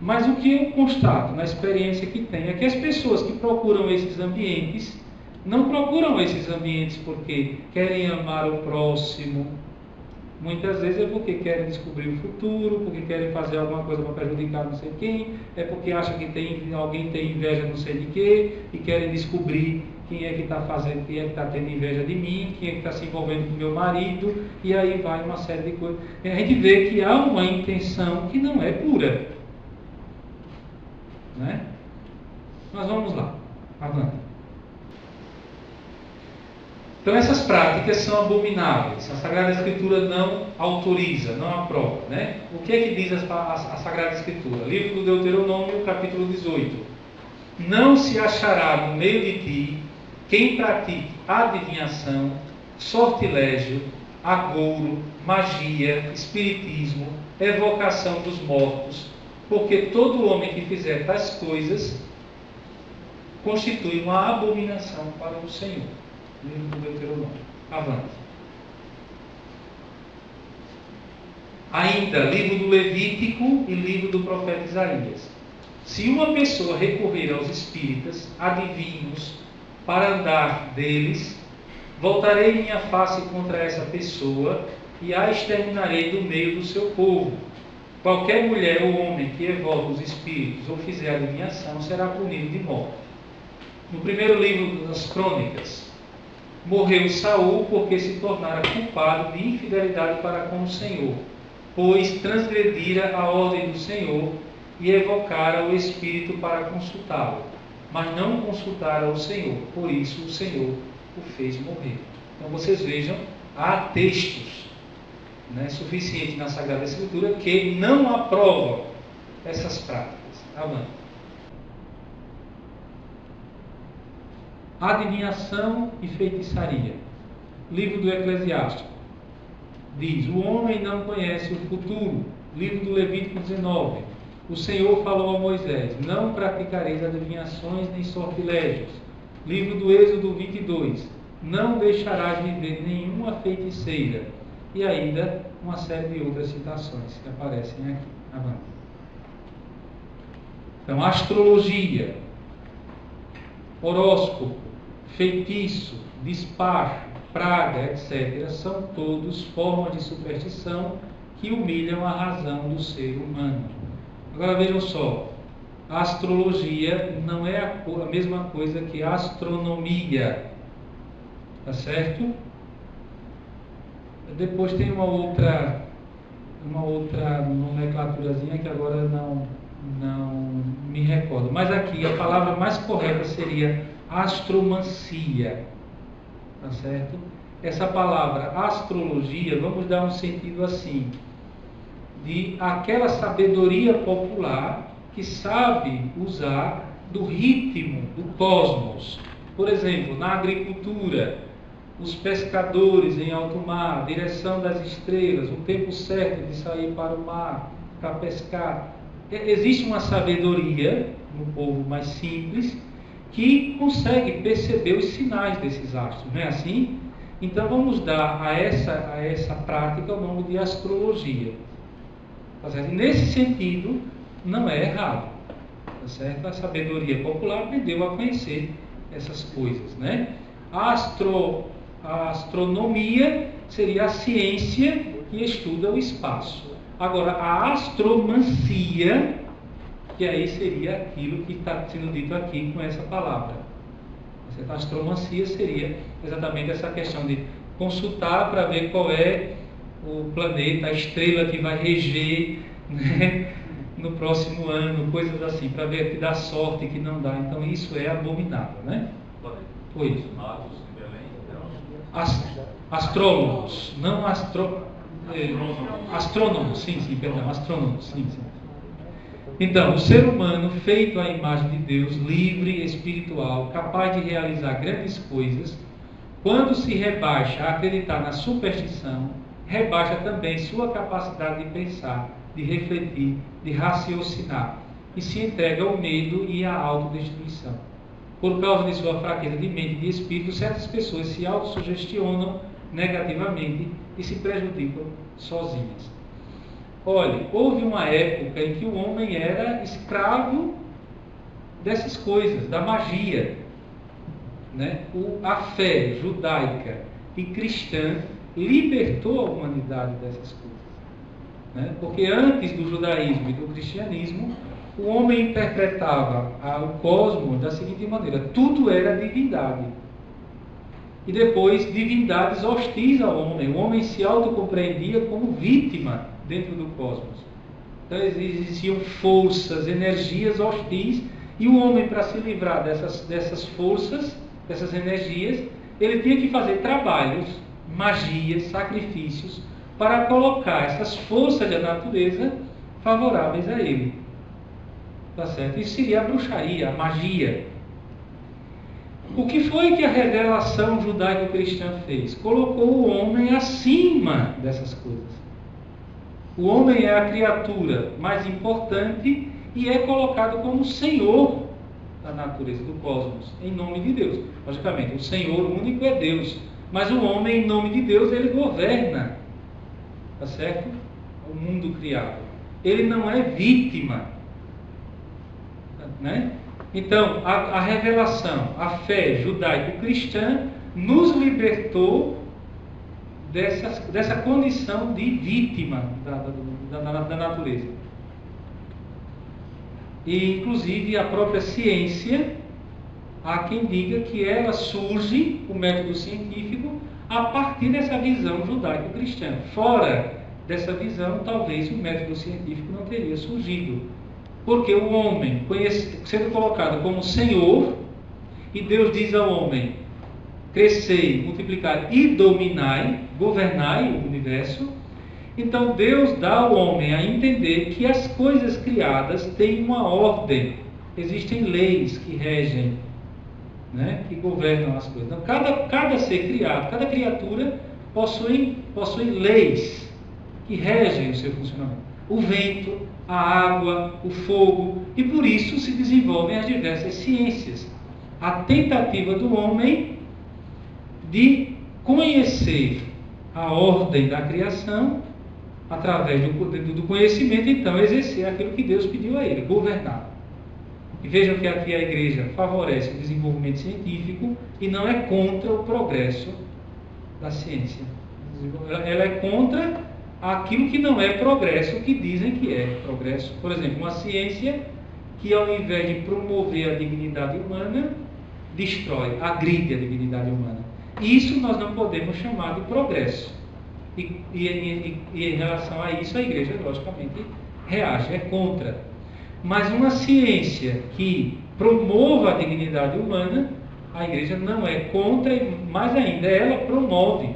Mas o que eu constato na experiência que tenho é que as pessoas que procuram esses ambientes, não procuram esses ambientes porque querem amar o próximo. Muitas vezes é porque querem descobrir o futuro, porque querem fazer alguma coisa para prejudicar não sei quem, é porque acham que alguém tem inveja não sei de quê, e querem descobrir quem é que está fazendo, quem é que está tendo inveja de mim, quem é que está se envolvendo com o meu marido, e aí vai uma série de coisas. E a gente vê que há uma intenção que não é pura. Né? Mas vamos lá, avante. Então essas práticas são abomináveis, a Sagrada Escritura não autoriza, não aprova. Né? O que é que diz a Sagrada Escritura? Livro do Deuteronômio, capítulo 18. Não se achará no meio de ti quem pratique adivinhação, sortilégio, agouro, magia, espiritismo, evocação dos mortos, porque todo homem que fizer tais coisas constitui uma abominação para o Senhor. Livro do Deuteronômio. Avante. Ainda, livro do Levítico e livro do profeta Isaías. Se uma pessoa recorrer aos espíritas, adivinhos, para andar deles, voltarei minha face contra essa pessoa e a exterminarei do meio do seu povo. Qualquer mulher ou homem que evoque os espíritos ou fizer adivinhação será punido de morte. No primeiro livro das Crônicas, morreu Saul porque se tornara culpado de infidelidade para com o Senhor, pois transgredira a ordem do Senhor e evocara o Espírito para consultá-lo, mas não consultara o Senhor, por isso o Senhor o fez morrer. Então vocês vejam, há textos suficientes na Sagrada Escritura que não aprovam essas práticas. Avante. Adivinhação e feitiçaria. Livro do Eclesiástico diz: o homem não conhece o futuro. Livro do Levítico 19. O Senhor falou a Moisés: não praticareis adivinhações nem sortilégios. Livro do Êxodo 22. Não deixarás viver nenhuma feiticeira. E ainda uma série de outras citações que aparecem aqui. Avante. Então, astrologia, horóscopo, feitiço, despacho, praga, etc., são todos formas de superstição que humilham a razão do ser humano. Agora vejam só, a astrologia não é a mesma coisa que a astronomia, tá certo? Depois tem uma outra nomenclaturazinha que agora não me recordo, mas aqui a palavra mais correta seria astromancia, tá certo? Essa palavra astrologia, vamos dar um sentido assim, de aquela sabedoria popular que sabe usar do ritmo do cosmos. Por exemplo, na agricultura, os pescadores em alto mar, direção das estrelas, o tempo certo de sair para o mar, para pescar. Existe uma sabedoria no povo mais simples que consegue perceber os sinais desses astros, não é assim? Então vamos dar a essa prática o nome de astrologia. Tá certo? Nesse sentido, não é errado. Tá certo? A sabedoria popular me deu a conhecer essas coisas, né? A astronomia seria a ciência que estuda o espaço. Agora, a astromancia, que aí seria aquilo que está sendo dito aqui com essa palavra. A astromancia seria exatamente essa questão de consultar para ver qual é o planeta, a estrela que vai reger, né, no próximo ano, coisas assim, para ver que dá sorte, que não dá. Então isso é abominável, né? Pois. Magos liberam Astrólogos, não astrônomos, sim, perdão, astrônomos, sim. Então, o ser humano feito à imagem de Deus, livre, espiritual, capaz de realizar grandes coisas, quando se rebaixa a acreditar na superstição, rebaixa também sua capacidade de pensar, de refletir, de raciocinar, e se entrega ao medo e à autodestruição. Por causa de sua fraqueza de mente e de espírito, certas pessoas se autossugestionam negativamente e se prejudicam sozinhas. Olha, houve uma época em que o homem era escravo dessas coisas, da magia, né? A fé judaica e cristã libertou a humanidade dessas coisas, né? Porque antes do judaísmo e do cristianismo, o homem interpretava o cosmos da seguinte maneira: tudo era divindade. E depois, divindades hostis ao homem. O homem se autocompreendia como vítima dentro do cosmos. Então existiam forças, energias hostis, e o homem, para se livrar dessas forças, dessas energias, ele tinha que fazer trabalhos, magias, sacrifícios, para colocar essas forças da natureza favoráveis a ele. Tá certo? Isso seria a bruxaria, a magia. O que foi que a revelação judaico-cristã fez? Colocou o homem acima dessas coisas. O homem é a criatura mais importante e é colocado como senhor da natureza, do cosmos, em nome de Deus. Logicamente, o Senhor único é Deus, mas o homem, em nome de Deus, ele governa, tá certo? O mundo criado. Ele não é vítima, né? Então, a revelação, a fé judaico-cristã nos libertou dessa condição de vítima da natureza. E, inclusive, a própria ciência, há quem diga que ela surge, o método científico, a partir dessa visão judaico-cristã. Fora dessa visão, talvez o método científico não teria surgido. Porque o homem, sendo colocado como Senhor, e Deus diz ao homem: crescei, multiplicai e dominai, governai o universo. Então Deus dá ao homem a entender que as coisas criadas têm uma ordem, existem leis que regem, né, que governam as coisas. Então cada ser criado, cada criatura possui leis que regem o seu funcionamento. O vento, a água, o fogo, e por isso se desenvolvem as diversas ciências. A tentativa do homem de conhecer a ordem da criação, através do conhecimento, então exercer aquilo que Deus pediu a ele, governar. E vejam que aqui a igreja favorece o desenvolvimento científico e não é contra o progresso da ciência. Ela é contra aquilo que não é progresso, que dizem que é progresso. Por exemplo, uma ciência que, ao invés de promover a dignidade humana, destrói, agride a dignidade humana. Isso nós não podemos chamar de progresso. E em relação a isso, a igreja, logicamente, reage, é contra. Mas uma ciência que promova a dignidade humana, a igreja não é contra, e mais ainda, ela promove,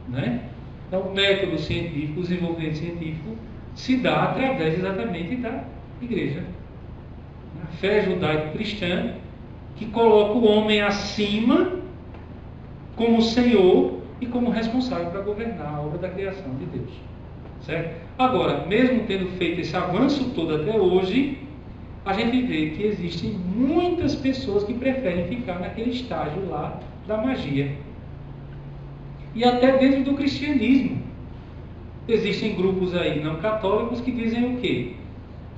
né? Então, o método científico, o desenvolvimento científico, se dá através exatamente da igreja. A fé judaico-cristã, que coloca o homem acima como Senhor e como responsável para governar a obra da criação de Deus. Certo? Agora, mesmo tendo feito esse avanço todo até hoje, a gente vê que existem muitas pessoas que preferem ficar naquele estágio lá da magia. E até dentro do cristianismo. Existem grupos aí não católicos que dizem o quê?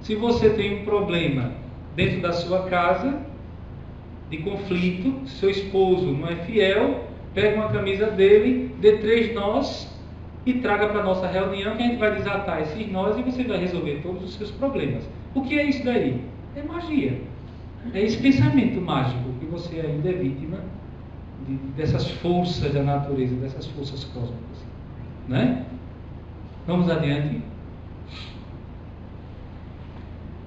Se você tem um problema dentro da sua casa, de conflito, seu esposo não é fiel, pega uma camisa dele, dê 3 nós e traga para a nossa reunião, que a gente vai desatar esses nós e você vai resolver todos os seus problemas. O que é isso daí? É magia. É esse pensamento mágico que você ainda é vítima dessas forças da natureza, dessas forças cósmicas, né? Vamos adiante.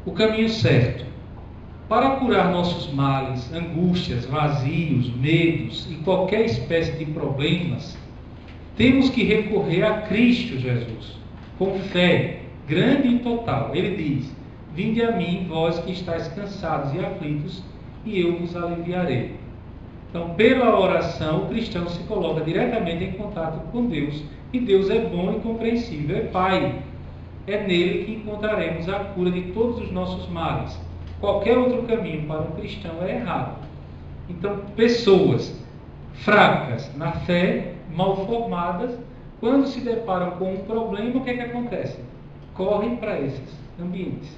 O caminho certo. Para curar nossos males, angústias, vazios, medos e qualquer espécie de problemas, temos que recorrer a Cristo Jesus, com fé grande e total. Ele diz: vinde a mim, vós que estáis cansados e aflitos, e eu vos aliviarei. Então, pela oração, o cristão se coloca diretamente em contato com Deus, e Deus é bom e compreensível, é Pai. É nele que encontraremos a cura de todos os nossos males. Qualquer outro caminho para um cristão é errado. Então, pessoas fracas na fé, mal formadas, quando se deparam com um problema, o que é que acontece? Correm para esses ambientes.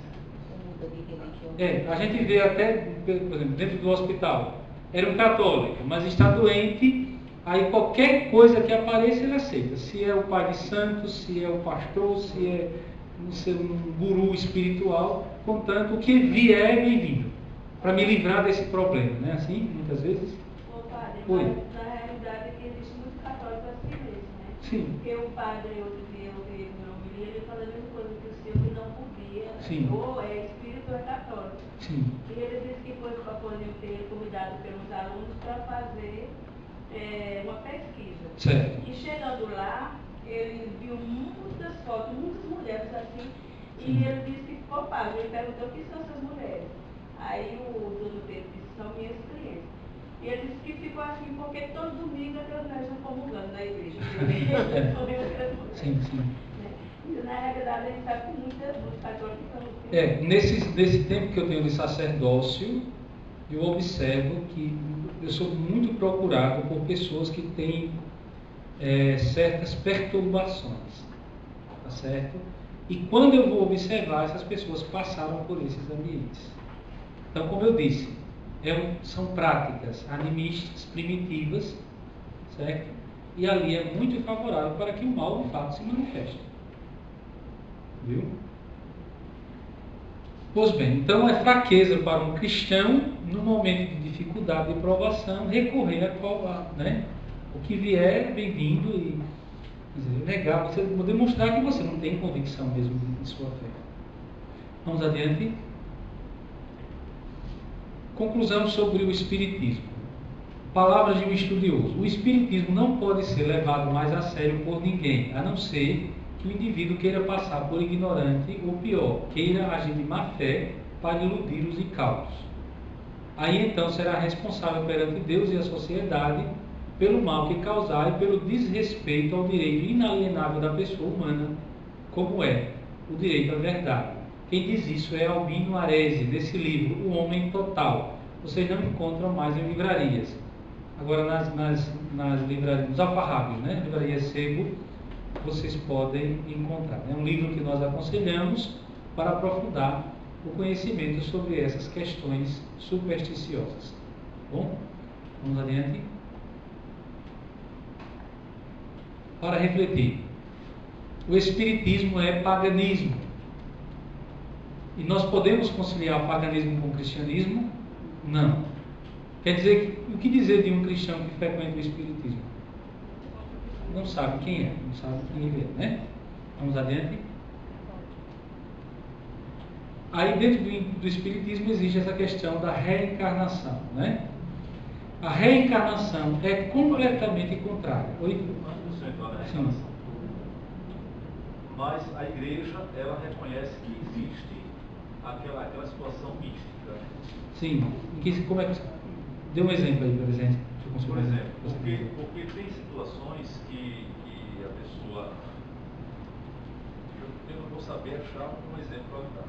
A gente vê até, por exemplo, dentro do hospital, era um católico, mas está doente, aí qualquer coisa que apareça ele aceita. Se é o pai de santo, se é o pastor, se é um guru espiritual, contanto o que vier é bem-vindo, para me livrar desse problema, né? Assim, muitas vezes. Ô padre, Oi. mas na realidade aqui existe muito católico assim mesmo, né? Sim. Porque o padre, outro dia, eu vi no homilia, ele falando a mesma coisa, que o Silvio não podia, Sim. ou é espírito ou é católico. Sim. E ele disse que foi para poder ter convidado pelos alunos para fazer uma pesquisa. Certo. E chegando lá, ele viu muitas fotos, muitas mulheres assim, Sim. e ele disse que ficou pasmo. Ele perguntou: quem são essas mulheres? Aí o dono dele disse: são minhas clientes. E ele disse que ficou assim, porque todo domingo aquelas mulheres estão comungando na igreja. Sim, sim. E na realidade a gente sabe que muitos católicos estão. Nesse tempo que eu tenho de sacerdócio, eu observo que eu sou muito procurado por pessoas que têm certas perturbações, tá certo? E quando eu vou observar, essas pessoas passaram por esses ambientes. Então, como eu disse, são práticas animísticas, primitivas, certo? E ali é muito favorável para que o mal, de fato, se manifeste. Viu? Pois bem, então é fraqueza para um cristão, no momento de dificuldade e provação, recorrer né? O que vier é bem-vindo e negar, você demonstrar que você não tem convicção mesmo de sua fé. Vamos adiante. Conclusão sobre o Espiritismo. Palavras de um estudioso. O Espiritismo não pode ser levado mais a sério por ninguém, a não ser que o indivíduo queira passar por ignorante ou pior, queira agir de má fé para iludir os incautos. Aí então será responsável perante Deus e a sociedade pelo mal que causar e pelo desrespeito ao direito inalienável da pessoa humana, como é o direito à verdade. Quem diz isso é Albino Arese, nesse livro, O Homem Total. Vocês não encontram mais em livrarias. Agora nas livrarias, nos alfarrábios, né? Livraria Sebo, vocês podem encontrar. É um livro que nós aconselhamos para aprofundar o conhecimento sobre essas questões supersticiosas. Bom, vamos adiante. Para refletir, o Espiritismo é paganismo. E nós podemos conciliar o paganismo com o cristianismo? Não. Quer dizer, o que dizer de um cristão que frequenta o Espiritismo? Não sabe quem é, não sabe quem ele é, né? Vamos adiante. Aí dentro do Espiritismo existe essa questão da reencarnação, né? A reencarnação é completamente contrária. Oi? Sim. Mas a igreja, ela reconhece que existe aquela situação mística. Sim. Como é que... Dê um exemplo aí, presidente. Por exemplo, porque tem situações que a pessoa... Eu não vou saber achar um exemplo para dar.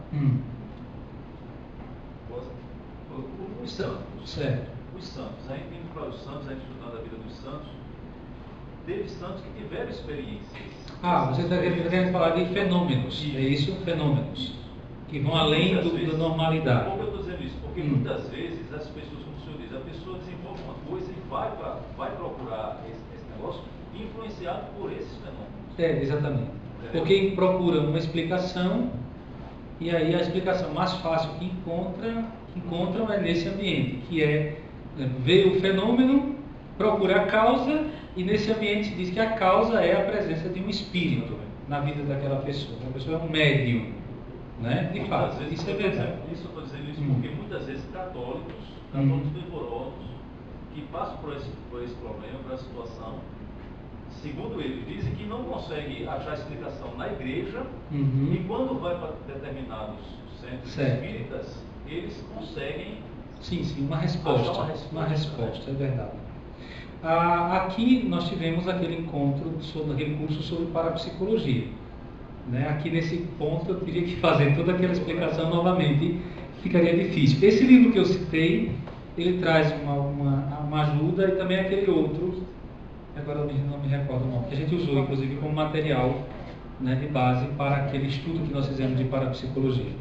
Os santos. Certo. Os santos. A gente indo para os santos, a gente estudando a vida dos santos, teve santos que tiveram experiências. Você está querendo falar de fenômenos. É isso? Fenômenos. Que vão além da normalidade. Por que eu estou dizendo isso? Porque muitas vezes as pessoas, como o senhor diz, a pessoa desenvolve uma coisa e vai procurar esse negócio influenciado por esses fenômenos. Exatamente. Porque procura uma explicação e aí a explicação mais fácil que encontram é nesse ambiente, que é ver o fenômeno, procurar a causa, e nesse ambiente se diz que a causa é a presença de um espírito na vida daquela pessoa. A pessoa é um médium. Né? De Muitas fato, vezes, isso é verdade. eu estou dizendo isso Hum. porque muitas vezes católicos fervorosos, que passam por esse problema, por essa situação, segundo eles, dizem que não conseguem achar explicação na igreja, e quando vai para determinados centros espíritas, eles conseguem Sim, uma resposta. achar Uma resposta, é verdade. Aqui nós tivemos aquele encontro, aquele curso sobre parapsicologia. Né? Aqui nesse ponto eu teria que fazer toda aquela explicação novamente, ficaria difícil. Esse livro que eu citei, ele traz uma ajuda, e também aquele outro, agora eu não me recordo o nome, que a gente usou inclusive como material, né, de base para aquele estudo que nós fizemos de parapsicologia.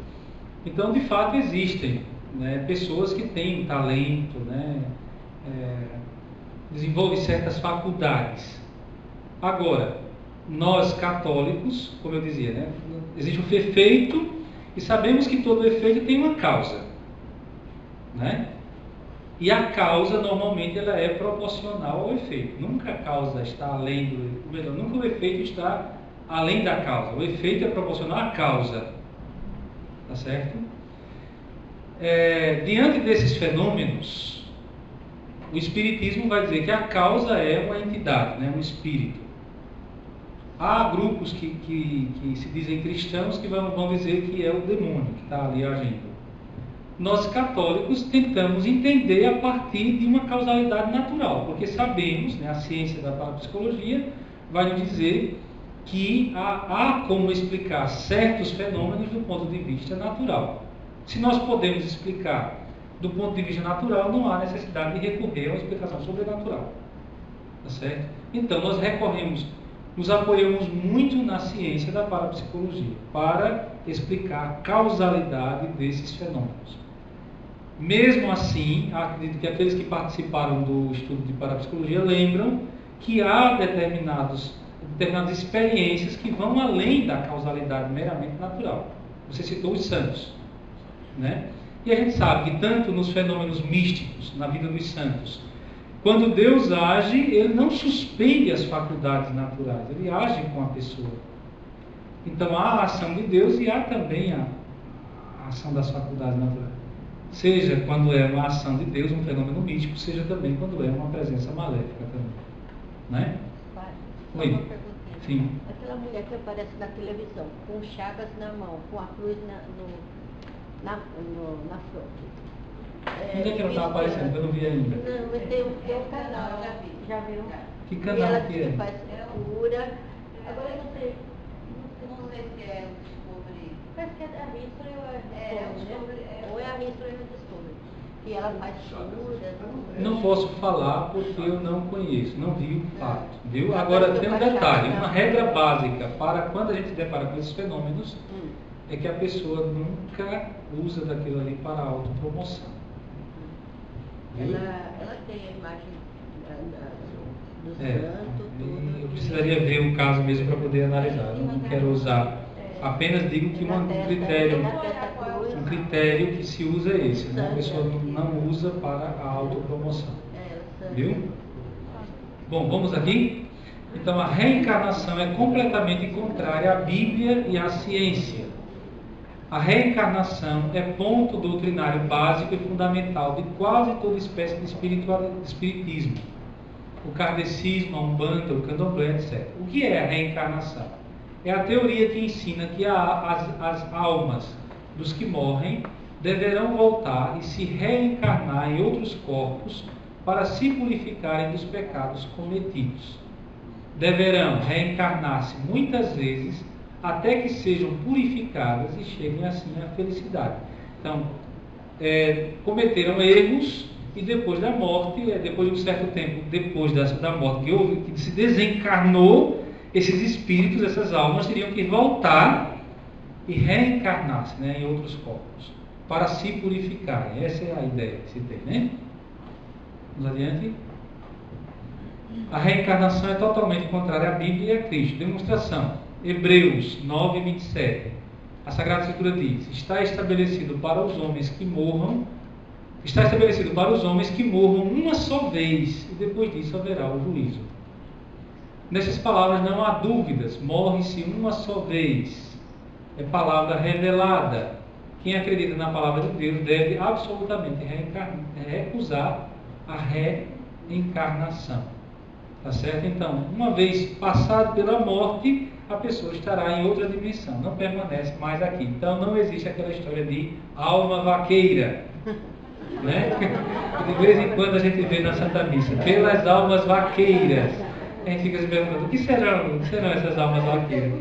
Então, de fato, existem, né, pessoas que têm talento, né, desenvolvem certas faculdades. Agora, nós católicos, como eu dizia, né, existe um efeito, e sabemos que todo efeito tem uma causa, né? E a causa normalmente ela é proporcional ao efeito. Nunca a causa está além nunca o efeito está além da causa. O efeito é proporcional à causa, tá certo? Diante desses fenômenos, o Espiritismo vai dizer que a causa é uma entidade, né, um espírito. Há grupos que se dizem cristãos que vão dizer que é o demônio que está ali agindo. Nós católicos tentamos entender a partir de uma causalidade natural, porque sabemos, né, a ciência da parapsicologia vai nos dizer que há como explicar certos fenômenos do ponto de vista natural. Se nós podemos explicar do ponto de vista natural, não há necessidade de recorrer a uma explicação sobrenatural. Tá certo? Então, nós nos apoiamos muito na ciência da parapsicologia para explicar a causalidade desses fenômenos. Mesmo assim, acredito que aqueles que participaram do estudo de parapsicologia lembram que há determinadas experiências que vão além da causalidade meramente natural. Você citou os santos, né? E a gente sabe que tanto nos fenômenos místicos, na vida dos santos, quando Deus age, Ele não suspende as faculdades naturais, Ele age com a pessoa. Então há a ação de Deus e há também a ação das faculdades naturais. Seja quando é uma ação de Deus, um fenômeno místico, seja também quando é uma presença maléfica também. Né? Pai, só Oi. uma perguntinha. Sim. Aquela mulher que aparece na televisão, com chagas na mão, com a cruz na fronte. Onde é que ela está aparecendo? Eu não vi ainda. Não, mas tem um canal, já vi. já viu? Que E canal ela que diz é? que faz cura. Agora eu não sei. Não sei se é o Discovery. Parece que é da History ou É, é o Discovery, Ou é a History ou o Discovery. Que ela faz cura. Não posso falar porque eu não conheço, não vi o fato. Viu? Agora tem um detalhe, uma regra básica para quando a gente se depara com esses fenômenos é que a pessoa nunca usa daquilo ali para autopromoção. Viu? Ela tem a imagem do É, santo, tudo. eu precisaria ver o caso mesmo para poder analisar. Eu não quero usar. Apenas digo que um critério que se usa é esse, né? A pessoa não usa para a autopromoção. Viu? Bom, vamos aqui? Então, a reencarnação é completamente contrária à Bíblia e à ciência. A reencarnação é ponto doutrinário básico e fundamental de quase toda espécie de espiritismo. O kardecismo, a Umbanda, o Candomblé, etc. O que é a reencarnação? É a teoria que ensina que as almas dos que morrem deverão voltar e se reencarnar em outros corpos para se purificarem dos pecados cometidos. Deverão reencarnar-se muitas vezes até que sejam purificadas e cheguem assim à felicidade. Então, cometeram erros e depois da morte, depois de um certo tempo, depois da morte que se desencarnou, esses espíritos, essas almas teriam que voltar e reencarnar-se, né, em outros corpos para se purificarem. Essa é a ideia que se tem, né? Vamos adiante. A reencarnação é totalmente contrária à Bíblia e a Cristo. Demonstração. Hebreus 9, 27. A Sagrada Escritura diz: está estabelecido para os homens que morram uma só vez, e depois disso haverá o juízo. Nessas palavras não há dúvidas, morre-se uma só vez. é palavra revelada. Quem acredita na palavra de Deus deve absolutamente recusar a reencarnação. Tá certo? Então, uma vez passado pela morte, a pessoa estará em outra dimensão, não permanece mais aqui. Então, não existe aquela história de alma vaqueira, né? De vez em quando a gente vê na Santa Missa, pelas almas vaqueiras. A gente fica se perguntando, o que serão essas almas vaqueiras?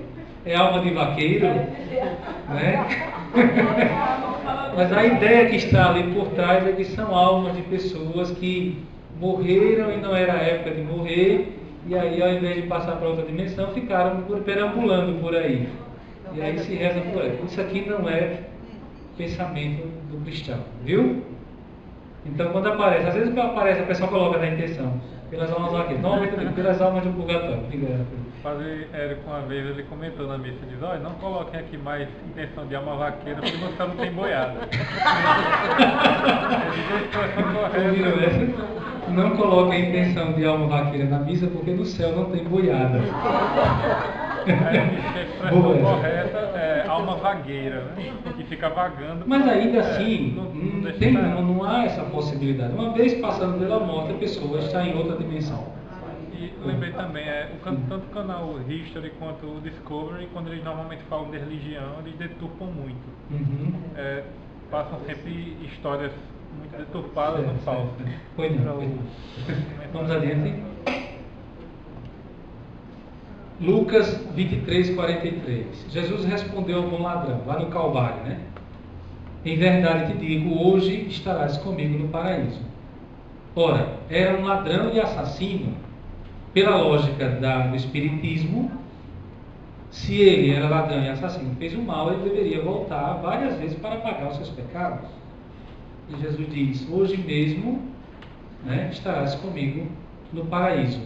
É alma de vaqueiro? Né? Mas a ideia que está ali por trás é que são almas de pessoas que morreram e não era a época de morrer, e aí ao invés de passar para outra dimensão, ficaram perambulando por aí. E aí se reza por aí. Isso aqui não é pensamento do cristão, viu? Então quando aparece, às vezes aparece, a pessoa coloca na intenção, pelas almas vaqueiras, normalmente pelas almas do purgatório. O padre Érico, uma vez, ele comentou na missa, diz, olha, não coloquem aqui mais intenção de alma vaqueira, porque no céu não tem boiada. Ouviram essa? Não coloque a intenção de alma vaqueira na missa, porque no céu não tem boiada. A expressão correta é alma vagueira, né? Que fica vagando. Mas ainda assim, não há essa possibilidade. Uma vez passando pela morte, a pessoa está em outra dimensão. E lembrei também, tanto o canal History quanto o Discovery, quando eles normalmente falam de religião, eles deturpam muito. Passam sempre histórias muito deturpadas no falso. Pois não. Vamos adiante. Lucas 23, 43. Jesus respondeu a um ladrão, lá no Calvário, né? Em verdade te digo, hoje estarás comigo no paraíso. Ora, era um ladrão e assassino. Pela lógica do Espiritismo, se ele era ladrão e assassino, fez o mal, ele deveria voltar várias vezes para pagar os seus pecados. E Jesus diz, hoje mesmo, né, estarás comigo no paraíso.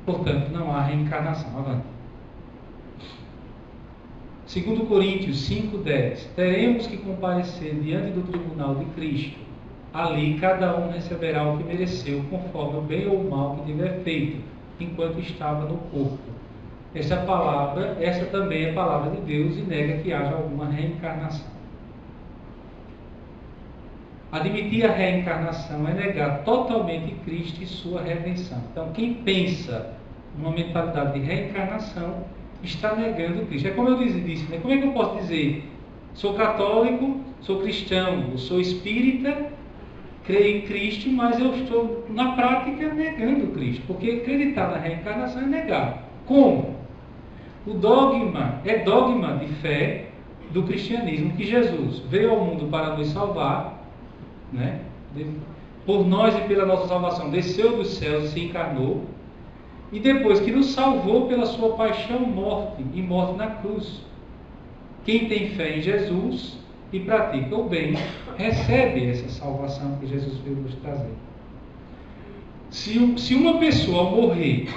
Portanto, não há reencarnação. Avante. 2 Coríntios 5:10. Teremos que comparecer diante do tribunal de Cristo. Ali cada um receberá o que mereceu, conforme o bem ou o mal que tiver feito, enquanto estava no corpo. Essa também é palavra de Deus e nega que haja alguma reencarnação. Admitir a reencarnação é negar totalmente Cristo e sua redenção. Então, quem pensa numa mentalidade de reencarnação está negando Cristo. É como eu disse, né? Como é que eu posso dizer? Sou católico, sou cristão, eu sou espírita, creio em Cristo, mas eu estou, na prática, negando Cristo. Porque acreditar na reencarnação é negar. Como? O dogma é dogma de fé do cristianismo, que Jesus veio ao mundo para nos salvar, né? Por nós e pela nossa salvação, desceu dos céus e se encarnou, e depois que nos salvou pela sua paixão, morte e morte na cruz. Quem tem fé em Jesus e pratica o bem, recebe essa salvação que Jesus veio nos trazer. Se uma pessoa morrer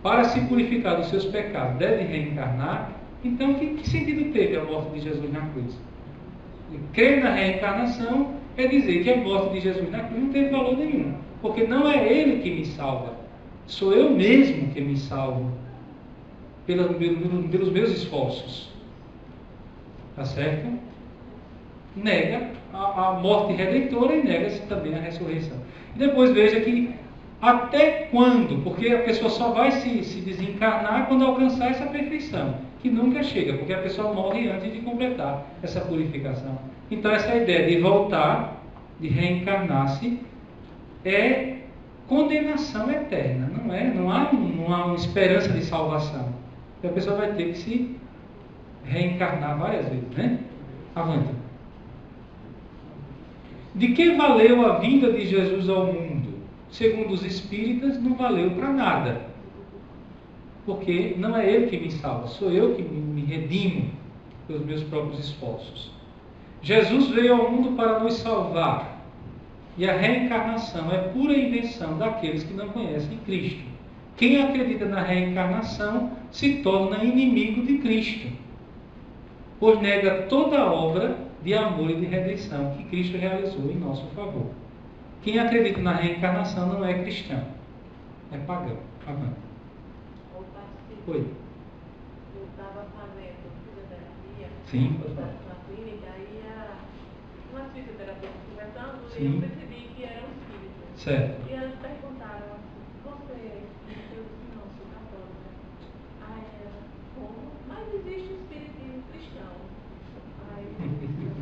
para se purificar dos seus pecados, deve reencarnar, então que sentido teve a morte de Jesus na cruz? Crer na reencarnação é dizer que a morte de Jesus na cruz não teve valor nenhum, porque não é Ele que me salva, sou eu mesmo que me salvo pelos meus esforços. Tá certo? Nega a morte redentora e nega-se também a ressurreição. E depois veja que até quando? Porque a pessoa só vai se desencarnar quando alcançar essa perfeição, que nunca chega, porque a pessoa morre antes de completar essa purificação. Então essa ideia de voltar, de reencarnar-se, é condenação eterna, não é? Não há uma esperança de salvação. Então a pessoa vai ter que se reencarnar várias vezes, né? Avante. De que valeu a vinda de Jesus ao mundo? Segundo os espíritas, não valeu para nada. Porque não é Ele que me salva, sou eu que me redimo pelos meus próprios esforços. Jesus veio ao mundo para nos salvar. E a reencarnação é pura invenção daqueles que não conhecem Cristo. Quem acredita na reencarnação se torna inimigo de Cristo, pois nega toda a obra de amor e de redenção que Cristo realizou em nosso favor. Quem acredita na reencarnação não é cristão, é pagão. Oi. Eu estava fazendo fisioterapia Sim, pode falar. Na clínica, aí umas fisioterapeutas conversando, e Sim. eu percebi que era um espírito. Certo. E elas perguntaram, você é espírita? Eu disse, não, sou católica. Aí ela, como? Mas existe o espiritismo cristão. Aí eu disse,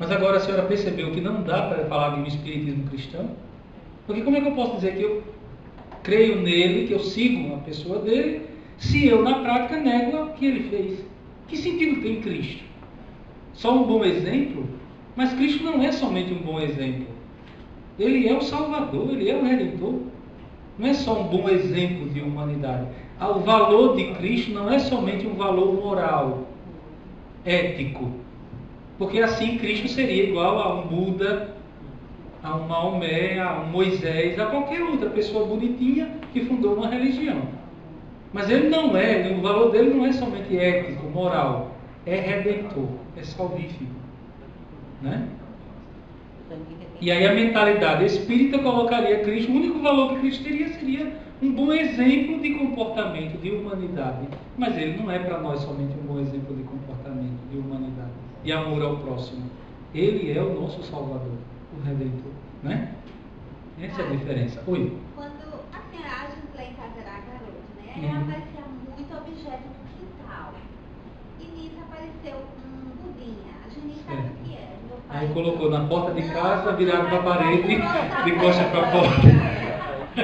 Mas agora a senhora percebeu que não dá para falar de um espiritismo cristão? Porque como é que eu posso dizer que eu creio nele, que eu sigo a pessoa dele, se eu na prática nego o que ele fez? Que sentido tem Cristo? Só um bom exemplo? Mas Cristo não é somente um bom exemplo. Ele é o Salvador, ele é o Redentor. Não é só um bom exemplo de humanidade. O valor de Cristo não é somente um valor moral, ético. Porque assim Cristo seria igual a um Buda, a um Maomé, a um Moisés, a qualquer outra pessoa bonitinha que fundou uma religião. Mas ele não é, o valor dele não é somente ético, moral, é redentor, é salvífico. Né? E aí a mentalidade espírita colocaria Cristo, o único valor que Cristo teria seria um bom exemplo de comportamento, de humanidade. Mas ele não é para nós somente um bom exemplo de comportamento, de humanidade, de amor ao próximo. Ele é o nosso Salvador, o Redentor. Né? Essa é a diferença. Oi? Quando a gente lá em casa era garota, né? Aí aparecia muito objeto no quintal. E nisso apareceu um budinha. A gente nem sabe o que é. Meu pai Aí colocou na porta de casa, virado para a parede, de Aí costa para a porta. a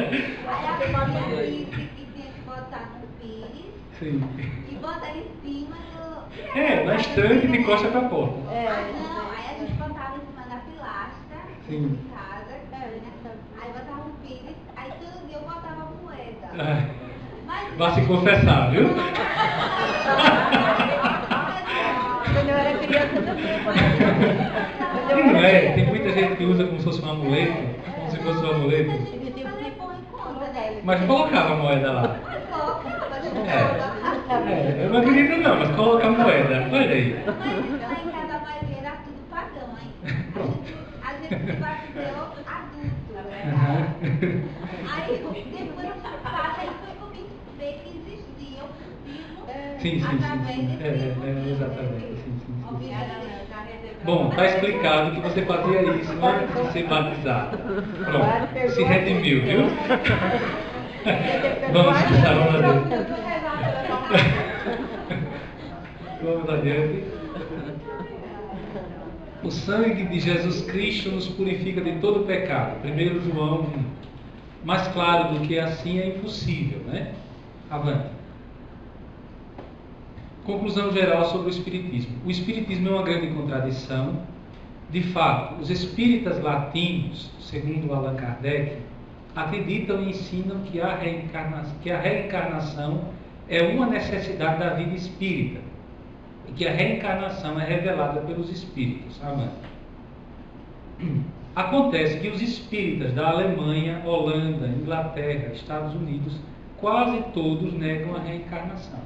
minha disse que tinha que botar no pires Sim. e botar em cima do... Na estante de costa para a porta. Não, aí a gente botava em cima da pilastra, Sim. em casa, né? Aí botava um pires, aí todo dia eu botava moeda. Mas Vá se confessar, viu? Quando eu era criança também. E não é? Tem muita gente que usa como se fosse um amuleto, como se fosse um amuleto. Mas colocava a moeda lá. Eu não acredito não, mas coloca a moeda. Olha aí. Mas lá em casa a maioria era tudo pagão, hein? A gente se bateu adulto, né? Aí depois essa fase aí foi comigo ver que existia o vivo Sim. através desse Exatamente. Sim. Bom, está explicado que você fazia isso antes de ser batizado. Pronto, se redimiu, viu? Vamos fixar, vamos Vamos adiante. O sangue de Jesus Cristo nos purifica de todo pecado. 1 João 1. Mais claro do que assim é impossível, né? Avante. Conclusão geral sobre o Espiritismo. O Espiritismo é uma grande contradição. De fato, os espíritas latinos, segundo Allan Kardec, acreditam e ensinam que a reencarnação é uma necessidade da vida espírita e que a reencarnação é revelada pelos espíritos. Acontece que os espíritas da Alemanha, Holanda, Inglaterra, Estados Unidos, quase todos negam a reencarnação.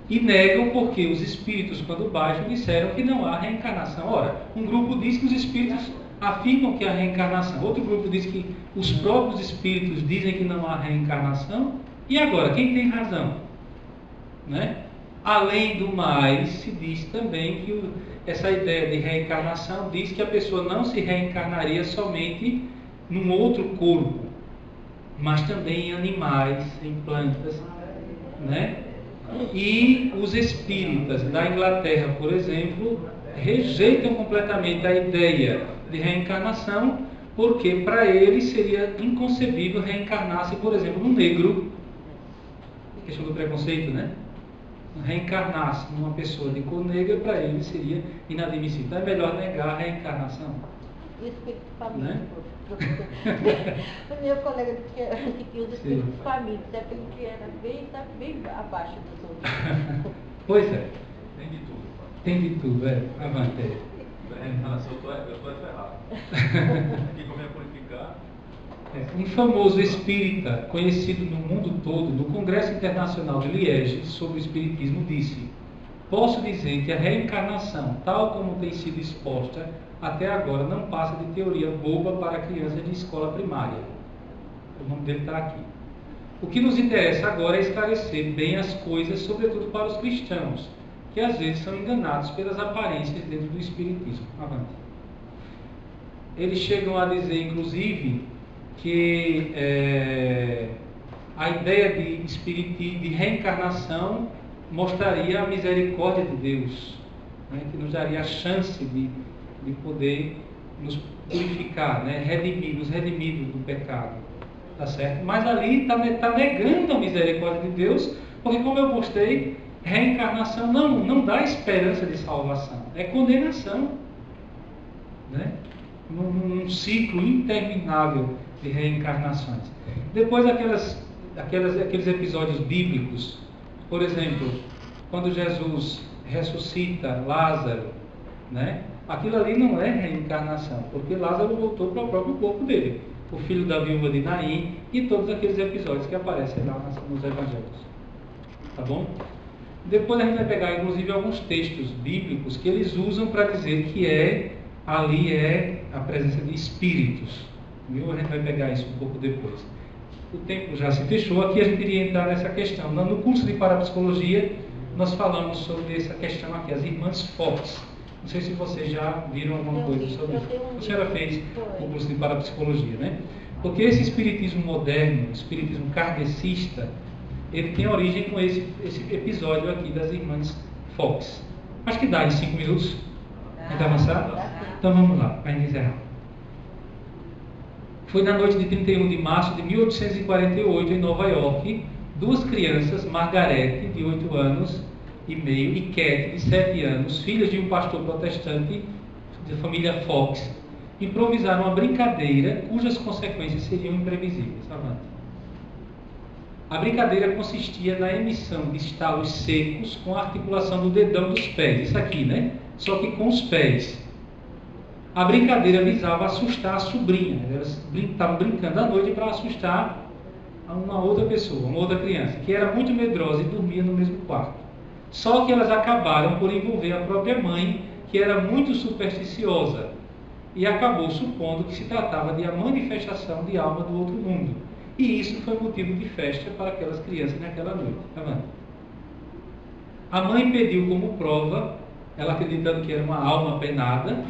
E negam porque os espíritos, quando baixam, disseram que não há reencarnação. Ora, um grupo diz que os espíritos afirmam que há reencarnação. Outro grupo diz que os próprios espíritos dizem que não há reencarnação. E agora, quem tem razão? Né? Além do mais, se diz também que essa ideia de reencarnação diz que a pessoa não se reencarnaria somente num outro corpo, mas também em animais, em plantas, né? E os espíritas da Inglaterra, por exemplo, rejeitam completamente a ideia de reencarnação, porque para eles seria inconcebível reencarnar-se, por exemplo, num negro, questão do preconceito, né? Reencarnar-se numa pessoa de cor negra, para eles seria inadmissível. Então é melhor negar a reencarnação. O espírito família, Né? O meu colega disse que usa espírito família, aquele que era bem abaixo dos outros. Pois é, Tem de tudo. tem de tudo, avante. Eu estou ferrado. Aqui como é purificar. Um famoso espírita, conhecido no mundo todo, no Congresso Internacional de Liege sobre o Espiritismo, disse: posso dizer que a reencarnação, tal como tem sido exposta até agora, não passa de teoria boba para crianças de escola primária. O nome dele está aqui. O que nos interessa agora é esclarecer bem as coisas, sobretudo para os cristãos, que às vezes são enganados pelas aparências dentro do espiritismo. Avante. Eles chegam a dizer, inclusive, que a ideia de espiritismo, de reencarnação, mostraria a misericórdia de Deus, né, que nos daria a chance de poder nos purificar, né, nos redimir do pecado, tá certo? Mas ali está negando a misericórdia de Deus, porque, como eu postei, reencarnação não dá esperança de salvação, é condenação, né? Num ciclo interminável de reencarnações. Depois aqueles episódios bíblicos, por exemplo, quando Jesus ressuscita Lázaro, né? Aquilo ali não é reencarnação, porque Lázaro voltou para o próprio corpo dele, o filho da viúva de Naim e todos aqueles episódios que aparecem lá nos evangelhos. Tá bom? Depois a gente vai pegar, inclusive, alguns textos bíblicos que eles usam para dizer que ali é a presença de espíritos. Viu? A gente vai pegar isso um pouco depois. O tempo já se fechou, aqui a gente iria entrar nessa questão. No curso de parapsicologia, nós falamos sobre essa questão aqui, as irmãs Fox. Não sei se vocês já viram alguma coisa sobre isso. A senhora fez o curso de parapsicologia, né? Porque esse espiritismo moderno, o espiritismo kardecista, ele tem origem com esse episódio aqui das irmãs Fox. Acho que dá em 5 minutos. Vamos avançar? Então vamos lá, para encerrar. Foi na noite de 31 de março de 1848, em Nova York, duas crianças, Margarete, de 8 anos e meio, e Cat, de 7 anos, filhas de um pastor protestante da família Fox, improvisaram uma brincadeira cujas consequências seriam imprevisíveis. Avante. A brincadeira consistia na emissão de estalos secos com a articulação do dedão dos pés, isso aqui, né? Só que com os pés. A brincadeira visava assustar a sobrinha. Elas estavam brincando à noite para assustar uma outra pessoa, uma outra criança, que era muito medrosa e dormia no mesmo quarto. Só que elas acabaram por envolver a própria mãe, que era muito supersticiosa, e acabou supondo que se tratava de a manifestação de alma do outro mundo. E isso foi motivo de festa para aquelas crianças naquela noite. Tá vendo? A mãe pediu como prova, ela acreditando que era uma alma penada,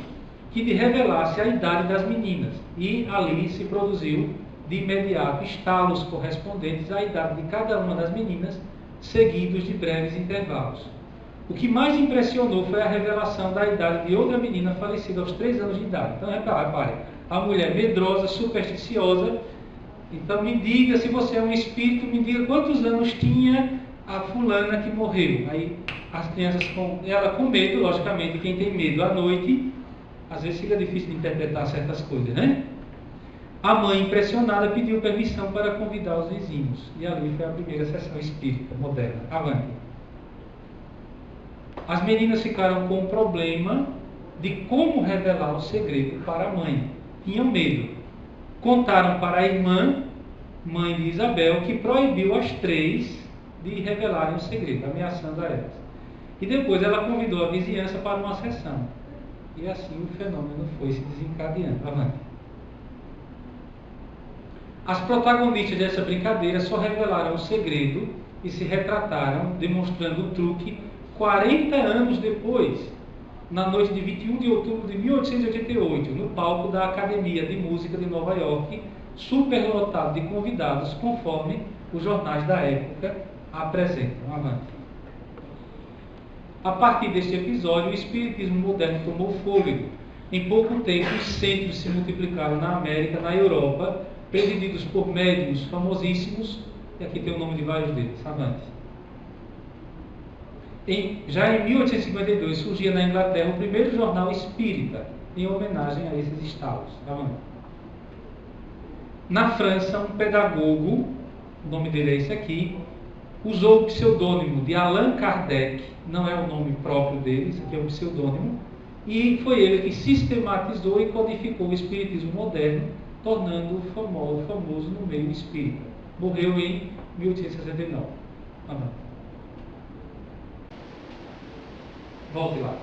que lhe revelasse a idade das meninas. E ali se produziu de imediato estalos correspondentes à idade de cada uma das meninas, seguidos de breves intervalos. O que mais impressionou foi a revelação da idade de outra menina falecida aos 3 anos de idade. Então, repare, a mulher medrosa, supersticiosa. Então, me diga, se você é um espírito, me diga quantos anos tinha a fulana que morreu. Aí, as crianças, ela com medo, logicamente, quem tem medo à noite, às vezes fica difícil de interpretar certas coisas, né? A mãe, impressionada, pediu permissão para convidar os vizinhos. E ali foi a primeira sessão espírita moderna. Avante. As meninas ficaram com o problema de como revelar o segredo para a mãe. Tinham medo. Contaram para a irmã, mãe de Isabel, que proibiu as 3 de revelarem o segredo, ameaçando a elas. E depois ela convidou a vizinhança para uma sessão. E assim o fenômeno foi se desencadeando. Avante. As protagonistas dessa brincadeira só revelaram o segredo e se retrataram, demonstrando o truque 40 anos depois, na noite de 21 de outubro de 1888, no palco da Academia de Música de Nova York, superlotado de convidados, conforme os jornais da época apresentam. Avante. A partir deste episódio, o espiritismo moderno tomou fôlego. Em pouco tempo, os centros se multiplicaram na América, na Europa, presididos por médiuns famosíssimos, e aqui tem o nome de vários deles. Avante. Já em 1852 surgia na Inglaterra o primeiro jornal espírita, em homenagem a esses estalos. Avante. Na França, um pedagogo, o nome dele é esse aqui, usou o pseudônimo de Allan Kardec, não é o nome próprio dele, isso aqui é um pseudônimo, e foi ele que sistematizou e codificou o espiritismo moderno, tornando-o famoso no meio espírita. Morreu em 1869. Volte lá.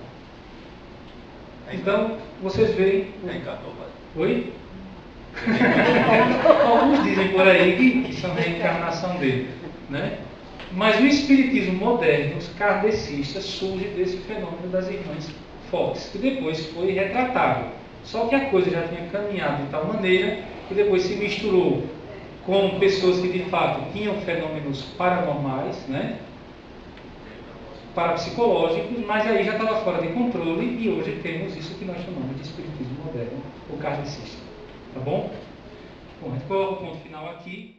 Então, vocês veem... Oi? Alguns dizem por aí que são a reencarnação dele, né? Mas o espiritismo moderno, os kardecistas, surge desse fenômeno das irmãs Fox, que depois foi retratado. Só que a coisa já tinha caminhado de tal maneira que depois se misturou com pessoas que de fato tinham fenômenos paranormais, né? Parapsicológicos, mas aí já estava fora de controle e hoje temos isso que nós chamamos de espiritismo moderno, o kardecista. Tá bom? Bom, a gente coloca o ponto final aqui.